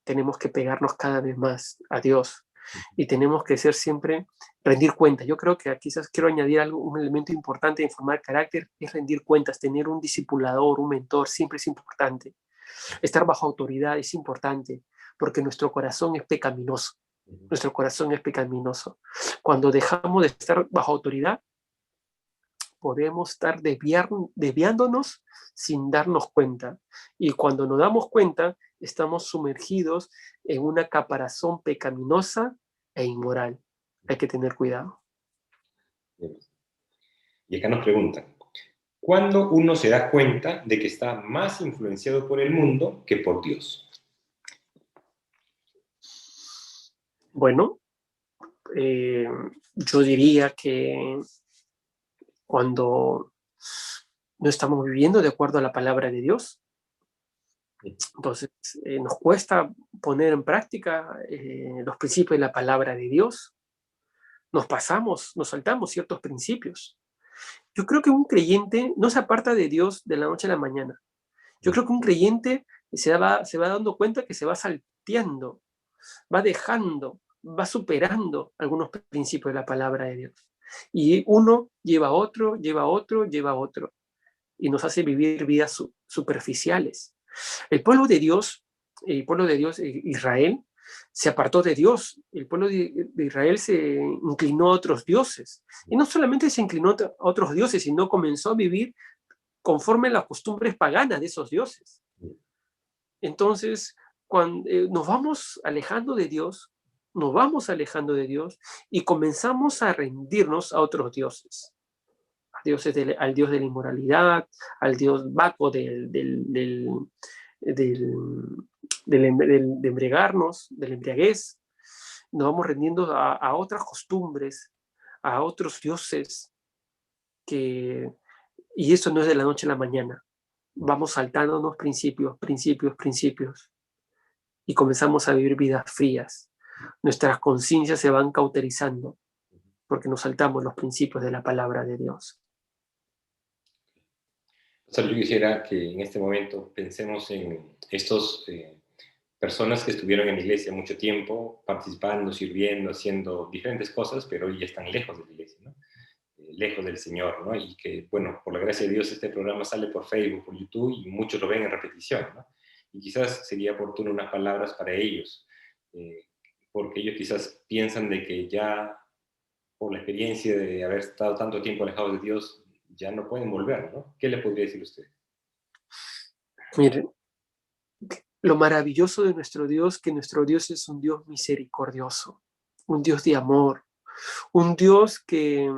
Tenemos que pegarnos cada vez más a Dios y tenemos que ser siempre rendir cuentas. Yo creo que quizás quiero añadir un elemento importante en formar carácter, es rendir cuentas, tener un discipulador, un mentor, siempre es importante. Estar bajo autoridad es importante, porque nuestro corazón es pecaminoso. Nuestro corazón es pecaminoso. Cuando dejamos de estar bajo autoridad, podemos estar desviándonos sin darnos cuenta. Y cuando nos damos cuenta, estamos sumergidos en una caparazón pecaminosa e inmoral. Hay que tener cuidado. Y acá nos preguntan, ¿cuándo uno se da cuenta de que está más influenciado por el mundo que por Dios? Bueno, yo diría que cuando no estamos viviendo de acuerdo a la palabra de Dios, entonces nos cuesta poner en práctica los principios de la palabra de Dios, nos saltamos ciertos principios. Yo creo que un creyente no se aparta de Dios de la noche a la mañana. Yo creo que un creyente se va dando cuenta que se va salteando, va dejando, va superando algunos principios de la palabra de Dios. Y uno lleva a otro, lleva a otro, lleva a otro. Y nos hace vivir vidas superficiales. El pueblo de Dios, Israel, se apartó de Dios. El pueblo de Israel se inclinó a otros dioses. Y no solamente se inclinó a otros dioses, sino comenzó a vivir conforme a las costumbres paganas de esos dioses. Entonces, cuando nos vamos alejando de Dios y comenzamos a rendirnos a otros dioses. Al dios de la inmoralidad, al dios Baco de embriagarnos, de la embriaguez. Nos vamos rendiendo a otras costumbres, a otros dioses, y eso no es de la noche a la mañana. Vamos saltándonos principios, y comenzamos a vivir vidas frías. Nuestras conciencias se van cauterizando porque nos saltamos los principios de la palabra de Dios. Yo quisiera que en este momento pensemos en estos personas que estuvieron en la iglesia mucho tiempo, participando, sirviendo, haciendo diferentes cosas, pero hoy están lejos de la iglesia, ¿no? Lejos del Señor, ¿no? Y que, bueno, por la gracia de Dios este programa sale por Facebook, por YouTube, y muchos lo ven en repetición, ¿no? Y quizás sería oportuno unas palabras para ellos, porque ellos quizás piensan de que ya, por la experiencia de haber estado tanto tiempo alejados de Dios, ya no pueden volver, ¿no? ¿Qué le podría decir usted? Miren, lo maravilloso de nuestro Dios, que nuestro Dios es un Dios misericordioso, un Dios de amor, un Dios que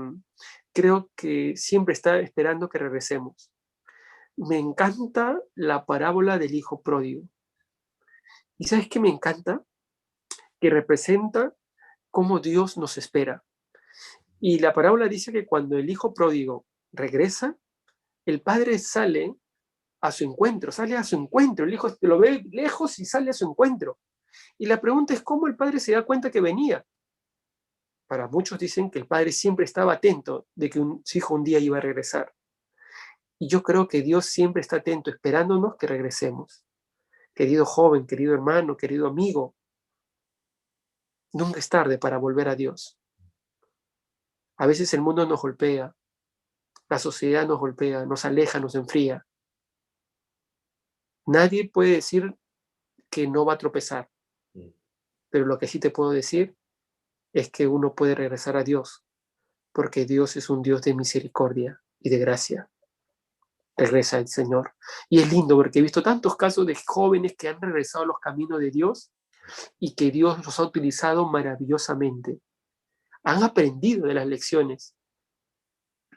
creo que siempre está esperando que regresemos. Me encanta la parábola del hijo pródigo. ¿Y sabes qué me encanta? Que representa cómo Dios nos espera. Y la parábola dice que cuando el hijo pródigo regresa, el padre sale a su encuentro, el hijo lo ve lejos y sale a su encuentro. Y la pregunta es cómo el padre se da cuenta que venía. Para muchos dicen que el padre siempre estaba atento de que su hijo un día iba a regresar. Y yo creo que Dios siempre está atento, esperándonos que regresemos. Querido joven, querido hermano, querido amigo, nunca es tarde para volver a Dios. A veces el mundo nos golpea, la sociedad nos golpea, nos aleja, nos enfría. Nadie puede decir que no va a tropezar, pero lo que sí te puedo decir es que uno puede regresar a Dios, porque Dios es un Dios de misericordia y de gracia. Regresa el Señor. Y es lindo porque he visto tantos casos de jóvenes que han regresado a los caminos de Dios y que Dios los ha utilizado maravillosamente. Han aprendido de las lecciones.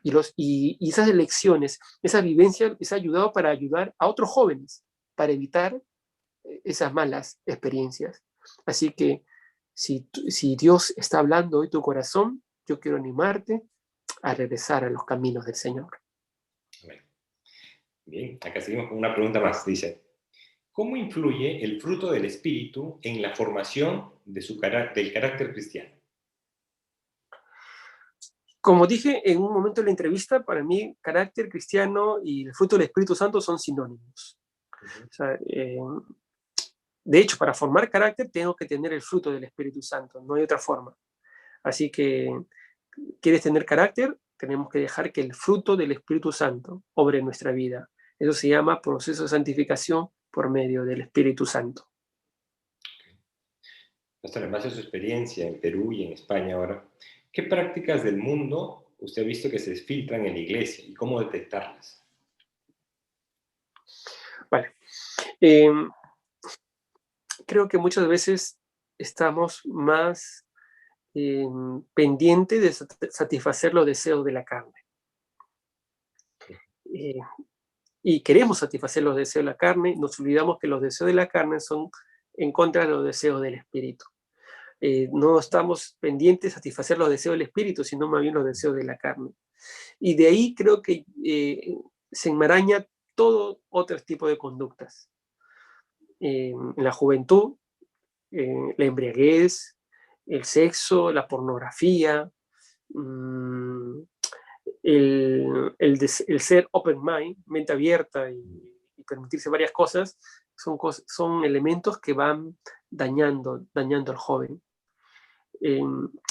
Y esas lecciones, esa vivencia les ha ayudado para ayudar a otros jóvenes, para evitar esas malas experiencias. Así que si Dios está hablando hoy tu corazón, yo quiero animarte a regresar a los caminos del Señor. Amén. Bien, acá seguimos con una pregunta más. Dice, ¿cómo influye el fruto del Espíritu en la formación del carácter cristiano? Como dije en un momento de la entrevista, para mí carácter cristiano y el fruto del Espíritu Santo son sinónimos. O sea, de hecho, para formar carácter tengo que tener el fruto del Espíritu Santo, no hay otra forma. Así que, ¿quieres tener carácter? Tenemos que dejar que el fruto del Espíritu Santo obre en nuestra vida. Eso se llama proceso de santificación por medio del Espíritu Santo. Pastor, en base a su experiencia en Perú y en España ahora, ¿qué prácticas del mundo usted ha visto que se filtran en la iglesia y cómo detectarlas? Vale. Creo que muchas veces estamos más pendientes de satisfacer los deseos de la carne. Y queremos satisfacer los deseos de la carne, nos olvidamos que los deseos de la carne son en contra de los deseos del espíritu. No estamos pendientes de satisfacer los deseos del espíritu, sino más bien los deseos de la carne. Y de ahí creo que se enmaraña todo otro tipo de conductas. En la juventud, la embriaguez, el sexo, la pornografía, el ser open mind, mente abierta y permitirse varias cosas, son elementos que van dañando al joven.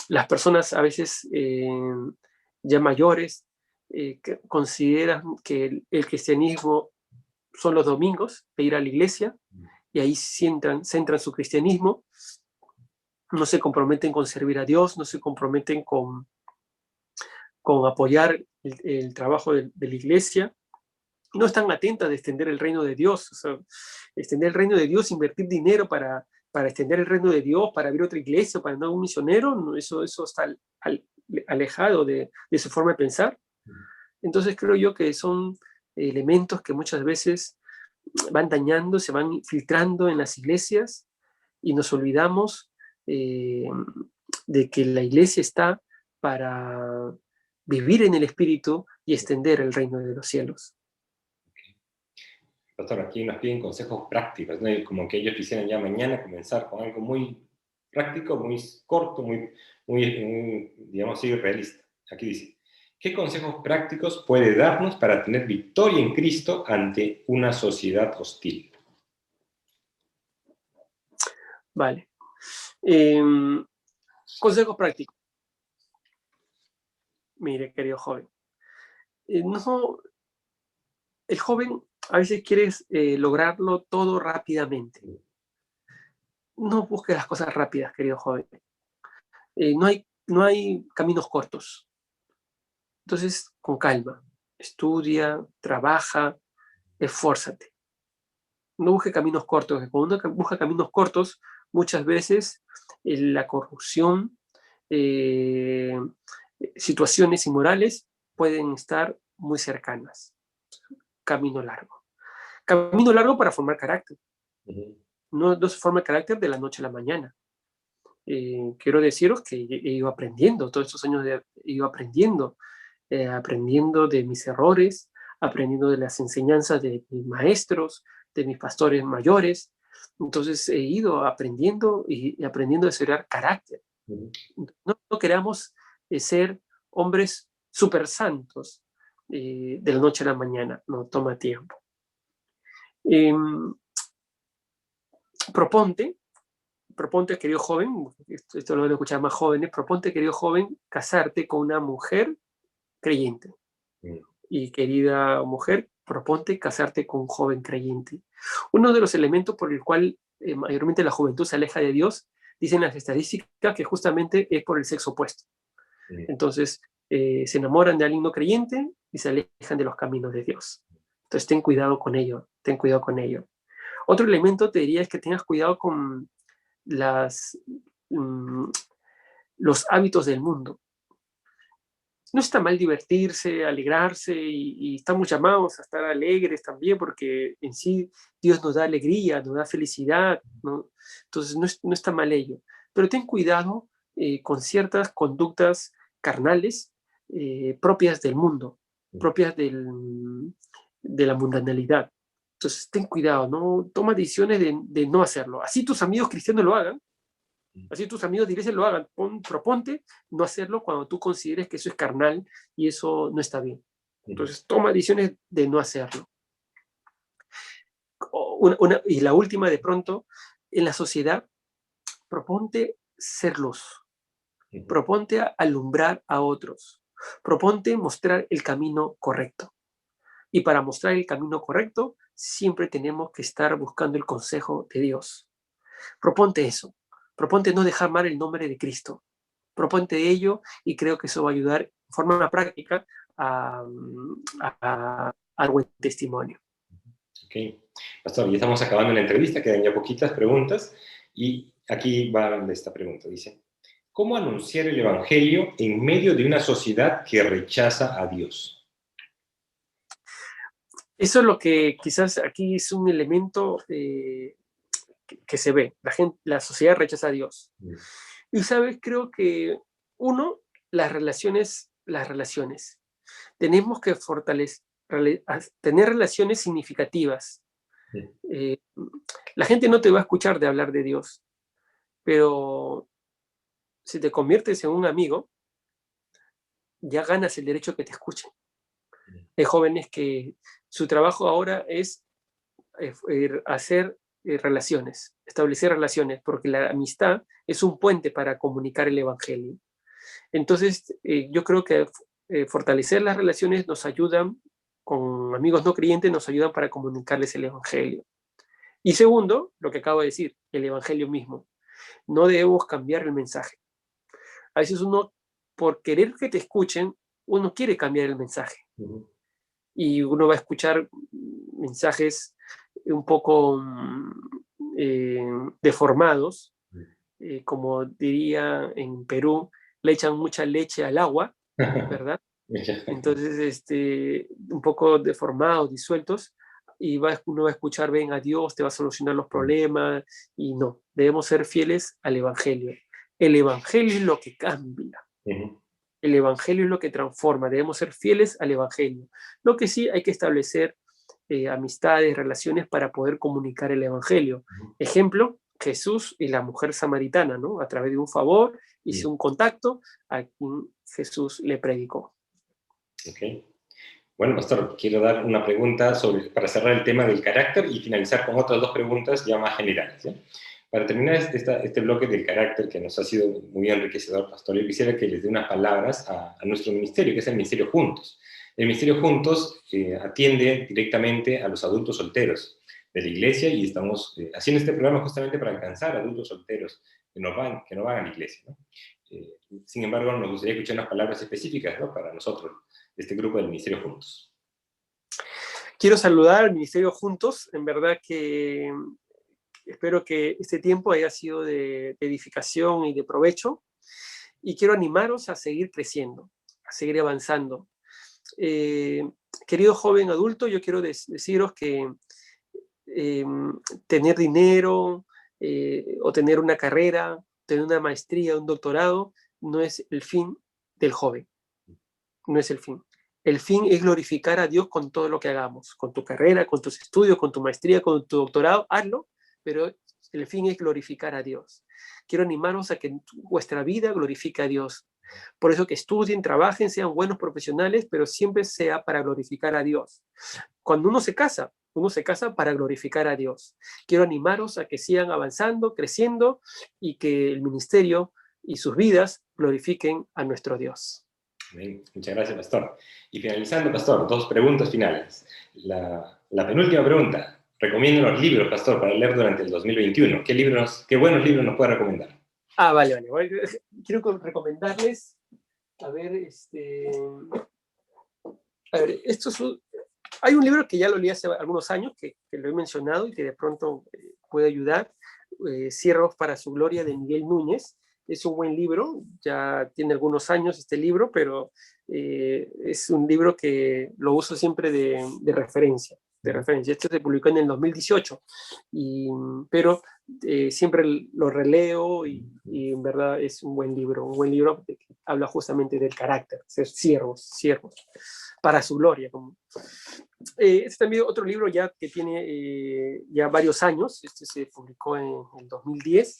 Las personas a veces ya mayores que consideran que el cristianismo son los domingos, de ir a la iglesia, y ahí centran su cristianismo, no se comprometen con servir a Dios, no se comprometen con apoyar el trabajo de la iglesia, no están atentas de extender el reino de Dios. O sea, extender el reino de Dios, invertir dinero para extender el reino de Dios, para abrir otra iglesia, para andar un misionero, eso está alejado de su forma de pensar. Entonces creo yo que son elementos que muchas veces van dañando, se van filtrando en las iglesias y nos olvidamos de que la iglesia está para vivir en el Espíritu y extender el reino de los cielos. Pastor, aquí nos piden consejos prácticos, ¿no? Como que ellos quisieran ya mañana comenzar con algo muy práctico, muy corto, muy digamos así, realista. Aquí dice, ¿qué consejos prácticos puede darnos para tener victoria en Cristo ante una sociedad hostil? Vale. Consejos prácticos. Mire, querido joven. No, el joven a veces quiere lograrlo todo rápidamente. No busque las cosas rápidas, querido joven. No hay caminos cortos. Entonces, con calma. Estudia, trabaja, esfuérzate. No busque caminos cortos, porque cuando uno busca caminos cortos, muchas veces la corrupción, situaciones inmorales pueden estar muy cercanas. Camino largo. Camino largo para formar carácter. No se forma el carácter de la noche a la mañana. Quiero deciros que he ido aprendiendo, todos estos años he ido aprendiendo de mis errores, aprendiendo de las enseñanzas de mis maestros, de mis pastores mayores. Entonces he ido aprendiendo y aprendiendo a desarrollar carácter. No queramos ser hombres súper santos de la noche a la mañana, no, toma tiempo. Proponte, querido joven, esto lo van a escuchar más jóvenes, proponte, querido joven, casarte con una mujer creyente. Y querida mujer, proponte casarte con un joven creyente. Uno de los elementos por el cual mayormente la juventud se aleja de Dios, dicen las estadísticas que justamente es por el sexo opuesto. Entonces, se enamoran de alguien no creyente y se alejan de los caminos de Dios. Entonces, ten cuidado con ello, ten cuidado con ello. Otro elemento te diría es que tengas cuidado con los hábitos del mundo. No está mal divertirse, alegrarse y estamos llamados a estar alegres también porque en sí Dios nos da alegría, nos da felicidad, ¿no? Entonces no está mal ello. Pero ten cuidado con ciertas conductas carnales propias del mundo, propias de la mundanalidad. Entonces ten cuidado, no toma decisiones de no hacerlo. Así tus amigos cristianos lo hagan, así tus amigos de iglesia lo hagan. Proponte no hacerlo cuando tú consideres que eso es carnal y eso no está bien. Entonces toma decisiones de no hacerlo. Y la última, de pronto, en la sociedad, proponte ser luz. Proponte alumbrar a otros. Proponte mostrar el camino correcto. Y para mostrar el camino correcto, siempre tenemos que estar buscando el consejo de Dios. Proponte eso. Proponte no dejar mal el nombre de Cristo. Proponte ello y creo que eso va a ayudar de forma práctica al buen testimonio. Ok. Pastor, ya estamos acabando la entrevista, quedan ya poquitas preguntas y aquí va esta pregunta. Dice, ¿cómo anunciar el Evangelio en medio de una sociedad que rechaza a Dios? Eso es lo que quizás aquí es un elemento que se ve. La sociedad rechaza a Dios. Y sabes, creo que uno, las relaciones. Tenemos que tener relaciones significativas. La gente no te va a escuchar de hablar de Dios, pero si te conviertes en un amigo, ya ganas el derecho a que te escuchen. Hay jóvenes que su trabajo ahora es hacer relaciones, establecer relaciones, porque la amistad es un puente para comunicar el Evangelio. Entonces, yo creo que fortalecer las relaciones nos ayudan, con amigos no creyentes, nos ayudan para comunicarles el Evangelio. Y segundo, lo que acabo de decir, el Evangelio mismo. No debemos cambiar el mensaje. A veces uno, por querer que te escuchen, uno quiere cambiar el mensaje. Y uno va a escuchar mensajes un poco deformados, como diría en Perú, le echan mucha leche al agua, ¿verdad? Entonces, un poco deformados, disueltos, y uno va a escuchar, ven a Dios, te va a solucionar los problemas, y no, debemos ser fieles al Evangelio. El Evangelio es lo que cambia. El Evangelio es lo que transforma, debemos ser fieles al Evangelio. Lo que sí hay que establecer amistades, relaciones para poder comunicar el Evangelio. Ejemplo, Jesús y la mujer samaritana, ¿no? A través de un favor, hizo un contacto a quien Jesús le predicó. Ok. Bueno, pastor, quiero dar una pregunta para cerrar el tema del carácter y finalizar con otras dos preguntas ya más generales, ¿sí? Para terminar este bloque del carácter que nos ha sido muy enriquecedor, pastor, yo quisiera que les dé unas palabras a nuestro ministerio, que es el Ministerio Juntos. El Ministerio Juntos atiende directamente a los adultos solteros de la iglesia y estamos haciendo este programa justamente para alcanzar a adultos solteros que no van a la iglesia, ¿no? Sin embargo, nos gustaría escuchar unas palabras específicas, ¿no?, para nosotros, de este grupo del Ministerio Juntos. Quiero saludar al Ministerio Juntos. En verdad que espero que este tiempo haya sido de edificación y de provecho. Y quiero animaros a seguir creciendo, a seguir avanzando. Querido joven adulto, yo quiero deciros que tener dinero o tener una carrera, tener una maestría, un doctorado, no es el fin del joven. No es el fin. El fin es glorificar a Dios con todo lo que hagamos, con tu carrera, con tus estudios, con tu maestría, con tu doctorado, hazlo, pero el fin es glorificar a Dios. Quiero animarnos a que vuestra vida glorifique a Dios. Por eso que estudien, trabajen, sean buenos profesionales, pero siempre sea para glorificar a Dios. Cuando uno se casa para glorificar a Dios. Quiero animaros a que sigan avanzando, creciendo y que el ministerio y sus vidas glorifiquen a nuestro Dios. Bien, muchas gracias, pastor. Y finalizando, pastor, dos preguntas finales. La penúltima pregunta. Recomiendo los libros, pastor, para leer durante el 2021. ¿Qué buenos libros nos puede recomendar? Vale. Quiero recomendarles, hay un libro que ya lo leí hace algunos años, que lo he mencionado y que de pronto puede ayudar, Siervos para su gloria, de Miguel Núñez. Es un buen libro, ya tiene algunos años este libro, pero es un libro que lo uso siempre de referencia. Este se publicó en el 2018, pero siempre lo releo y en verdad es un buen libro que habla justamente del carácter, ser siervos para su gloria. Este también otro libro ya que tiene ya varios años, se publicó en el 2010,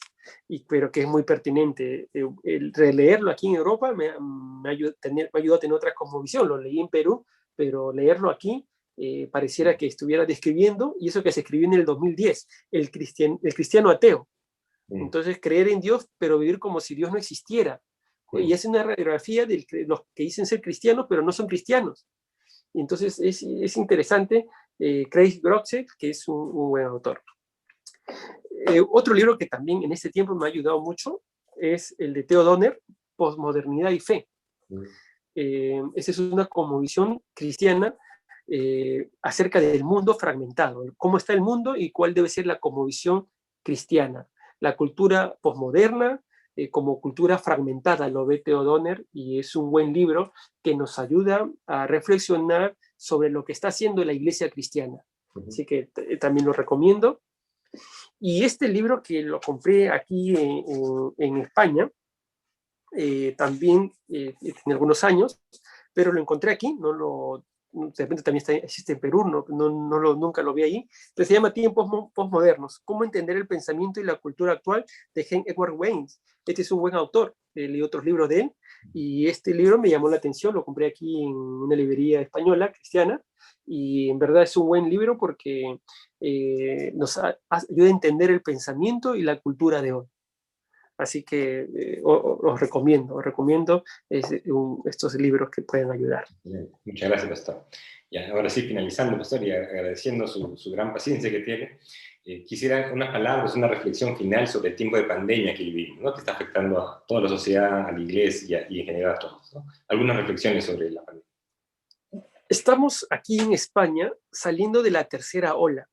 pero que es muy pertinente. El releerlo aquí en Europa me ayudó a tener otra cosmovisión. Lo leí en Perú, pero leerlo aquí pareciera que estuviera describiendo, y eso que se escribió en el 2010, el cristiano ateo. Entonces, creer en Dios, pero vivir como si Dios no existiera, y hace una radiografía de los que dicen ser cristianos, pero no son cristianos. Y entonces es interesante. Craig Groeschel, que es un buen autor. Otro libro que también en este tiempo me ha ayudado mucho es el de Theo Donner, Postmodernidad y Fe. Esa es una cosmovisión cristiana acerca del mundo fragmentado, cómo está el mundo y cuál debe ser la cosmovisión cristiana. La cultura posmoderna como cultura fragmentada, lo ve Theo Donner, y es un buen libro que nos ayuda a reflexionar sobre lo que está haciendo la iglesia cristiana. Así que también lo recomiendo. Y este libro que lo compré aquí en España, también tiene algunos años, pero lo encontré aquí, de repente también existe en Perú, nunca lo vi ahí, pero se llama Tiempos Postmodernos, cómo entender el pensamiento y la cultura actual, de Henry Edward Waynes. Este es un buen autor, leí otros libros de él, y este libro me llamó la atención, lo compré aquí en una librería española, cristiana, y en verdad es un buen libro porque nos ayuda a entender el pensamiento y la cultura de hoy. Así que os recomiendo estos libros que pueden ayudar. Bien, muchas gracias, pastor. Ya, ahora sí, finalizando, pastor, y agradeciendo su gran paciencia que tiene, quisiera unas palabras, una reflexión final sobre el tiempo de pandemia que vivimos, ¿no? Que está afectando a toda la sociedad, a la iglesia y en general a todos, ¿no? Algunas reflexiones sobre la pandemia. Estamos aquí en España saliendo de la tercera ola.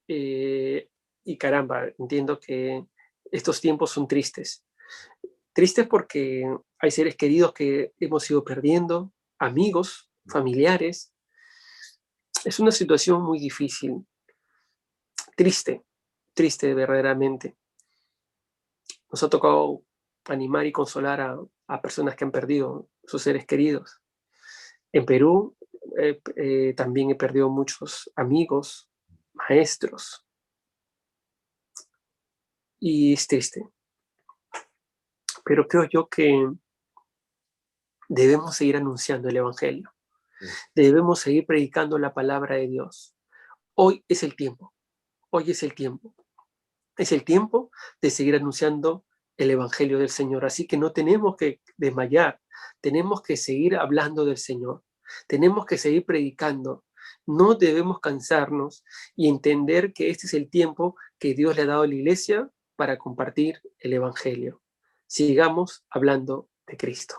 Y caramba, entiendo que estos tiempos son tristes. Tristes porque hay seres queridos que hemos ido perdiendo, amigos, familiares. Es una situación muy difícil. Triste verdaderamente. Nos ha tocado animar y consolar a personas que han perdido sus seres queridos. En Perú también he perdido muchos amigos, maestros. Y es triste. Pero creo yo que debemos seguir anunciando el Evangelio. Debemos seguir predicando la palabra de Dios. Hoy es el tiempo. Hoy es el tiempo. Es el tiempo de seguir anunciando el Evangelio del Señor. Así que no tenemos que desmayar. Tenemos que seguir hablando del Señor. Tenemos que seguir predicando. No debemos cansarnos y entender que este es el tiempo que Dios le ha dado a la iglesia para compartir el Evangelio. Sigamos hablando de Cristo.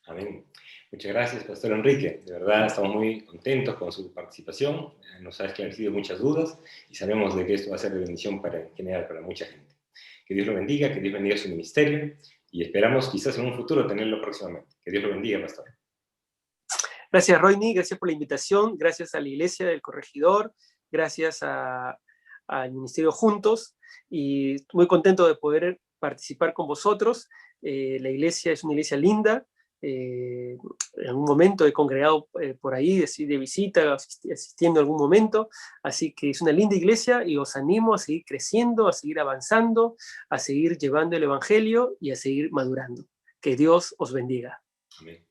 Amén. Muchas gracias, Pastor Enrique. De verdad, estamos muy contentos con su participación. Nos ha esclarecido muchas dudas y sabemos de que esto va a ser de bendición en general para mucha gente. Que Dios lo bendiga, que Dios bendiga su ministerio y esperamos quizás en un futuro tenerlo próximamente. Que Dios lo bendiga, Pastor. Gracias, Royny. Gracias por la invitación. Gracias a la Iglesia del Corregidor. Gracias al Ministerio Juntos. Y muy contento de poder participar con vosotros. La iglesia es una iglesia linda. En algún momento he congregado por ahí, de visita, asistiendo en algún momento, así que es una linda iglesia y os animo a seguir creciendo, a seguir avanzando, a seguir llevando el Evangelio y a seguir madurando. Que Dios os bendiga. Amén.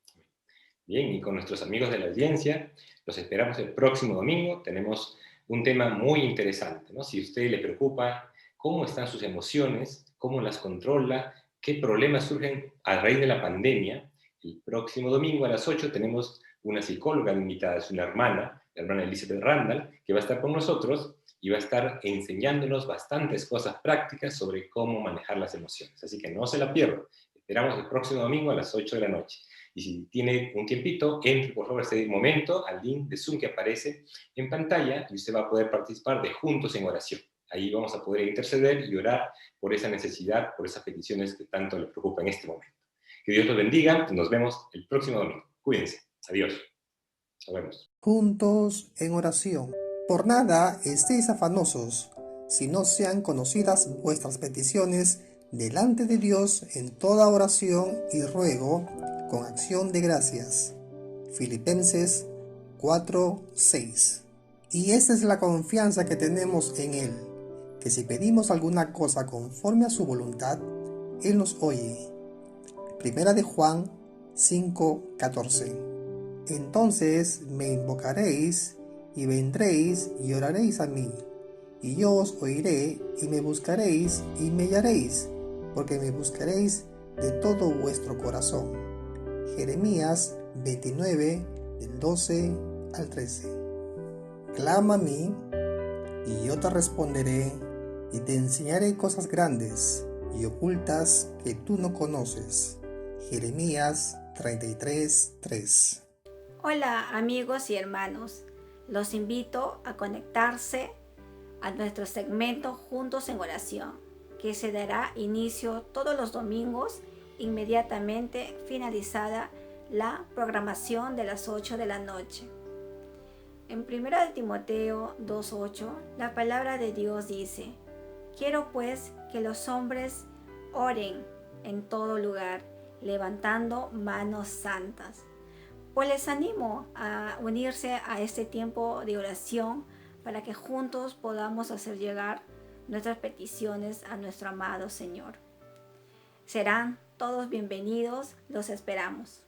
Bien, y con nuestros amigos de la audiencia, los esperamos el próximo domingo. Tenemos un tema muy interesante, ¿no? Si a usted le preocupa cómo están sus emociones, cómo las controla, qué problemas surgen a raíz de la pandemia. El próximo domingo a las 8 tenemos una psicóloga invitada, es una hermana, la hermana Elizabeth Randall, que va a estar con nosotros y va a estar enseñándonos bastantes cosas prácticas sobre cómo manejar las emociones. Así que no se la pierdan. Esperamos el próximo domingo a las 8 de la noche. Y si tiene un tiempito, entre por favor este momento al link de Zoom que aparece en pantalla y usted va a poder participar de Juntos en Oración. Ahí vamos a poder interceder y orar por esa necesidad, por esas peticiones que tanto le preocupan en este momento. Que Dios los bendiga. Nos vemos el próximo domingo. Cuídense. Adiós. Nos vemos. Juntos en oración. Por nada estéis afanosos, si no sean conocidas vuestras peticiones delante de Dios en toda oración y ruego con acción de gracias. Filipenses 4:6. Y esta es la confianza que tenemos en Él, que si pedimos alguna cosa conforme a su voluntad, Él nos oye. Primera de Juan 5:14. Entonces me invocaréis y vendréis y oraréis a mí, y yo os oiré y me buscaréis y me hallaréis, porque me buscaréis de todo vuestro corazón. Jeremías 29, del 12 al 13. Clama a mí, y yo te responderé, y te enseñaré cosas grandes y ocultas que tú no conoces. Jeremías 33, 3. Hola amigos y hermanos, los invito a conectarse a nuestro segmento Juntos en Oración, que se dará inicio todos los domingos inmediatamente finalizada la programación de las 8 de la noche. En 1 Timoteo 2:8, la palabra de Dios dice: quiero pues que los hombres oren en todo lugar, levantando manos santas. Pues les animo a unirse a este tiempo de oración para que juntos podamos hacer llegar nuestras peticiones a nuestro amado Señor. Serán todos bienvenidos, los esperamos.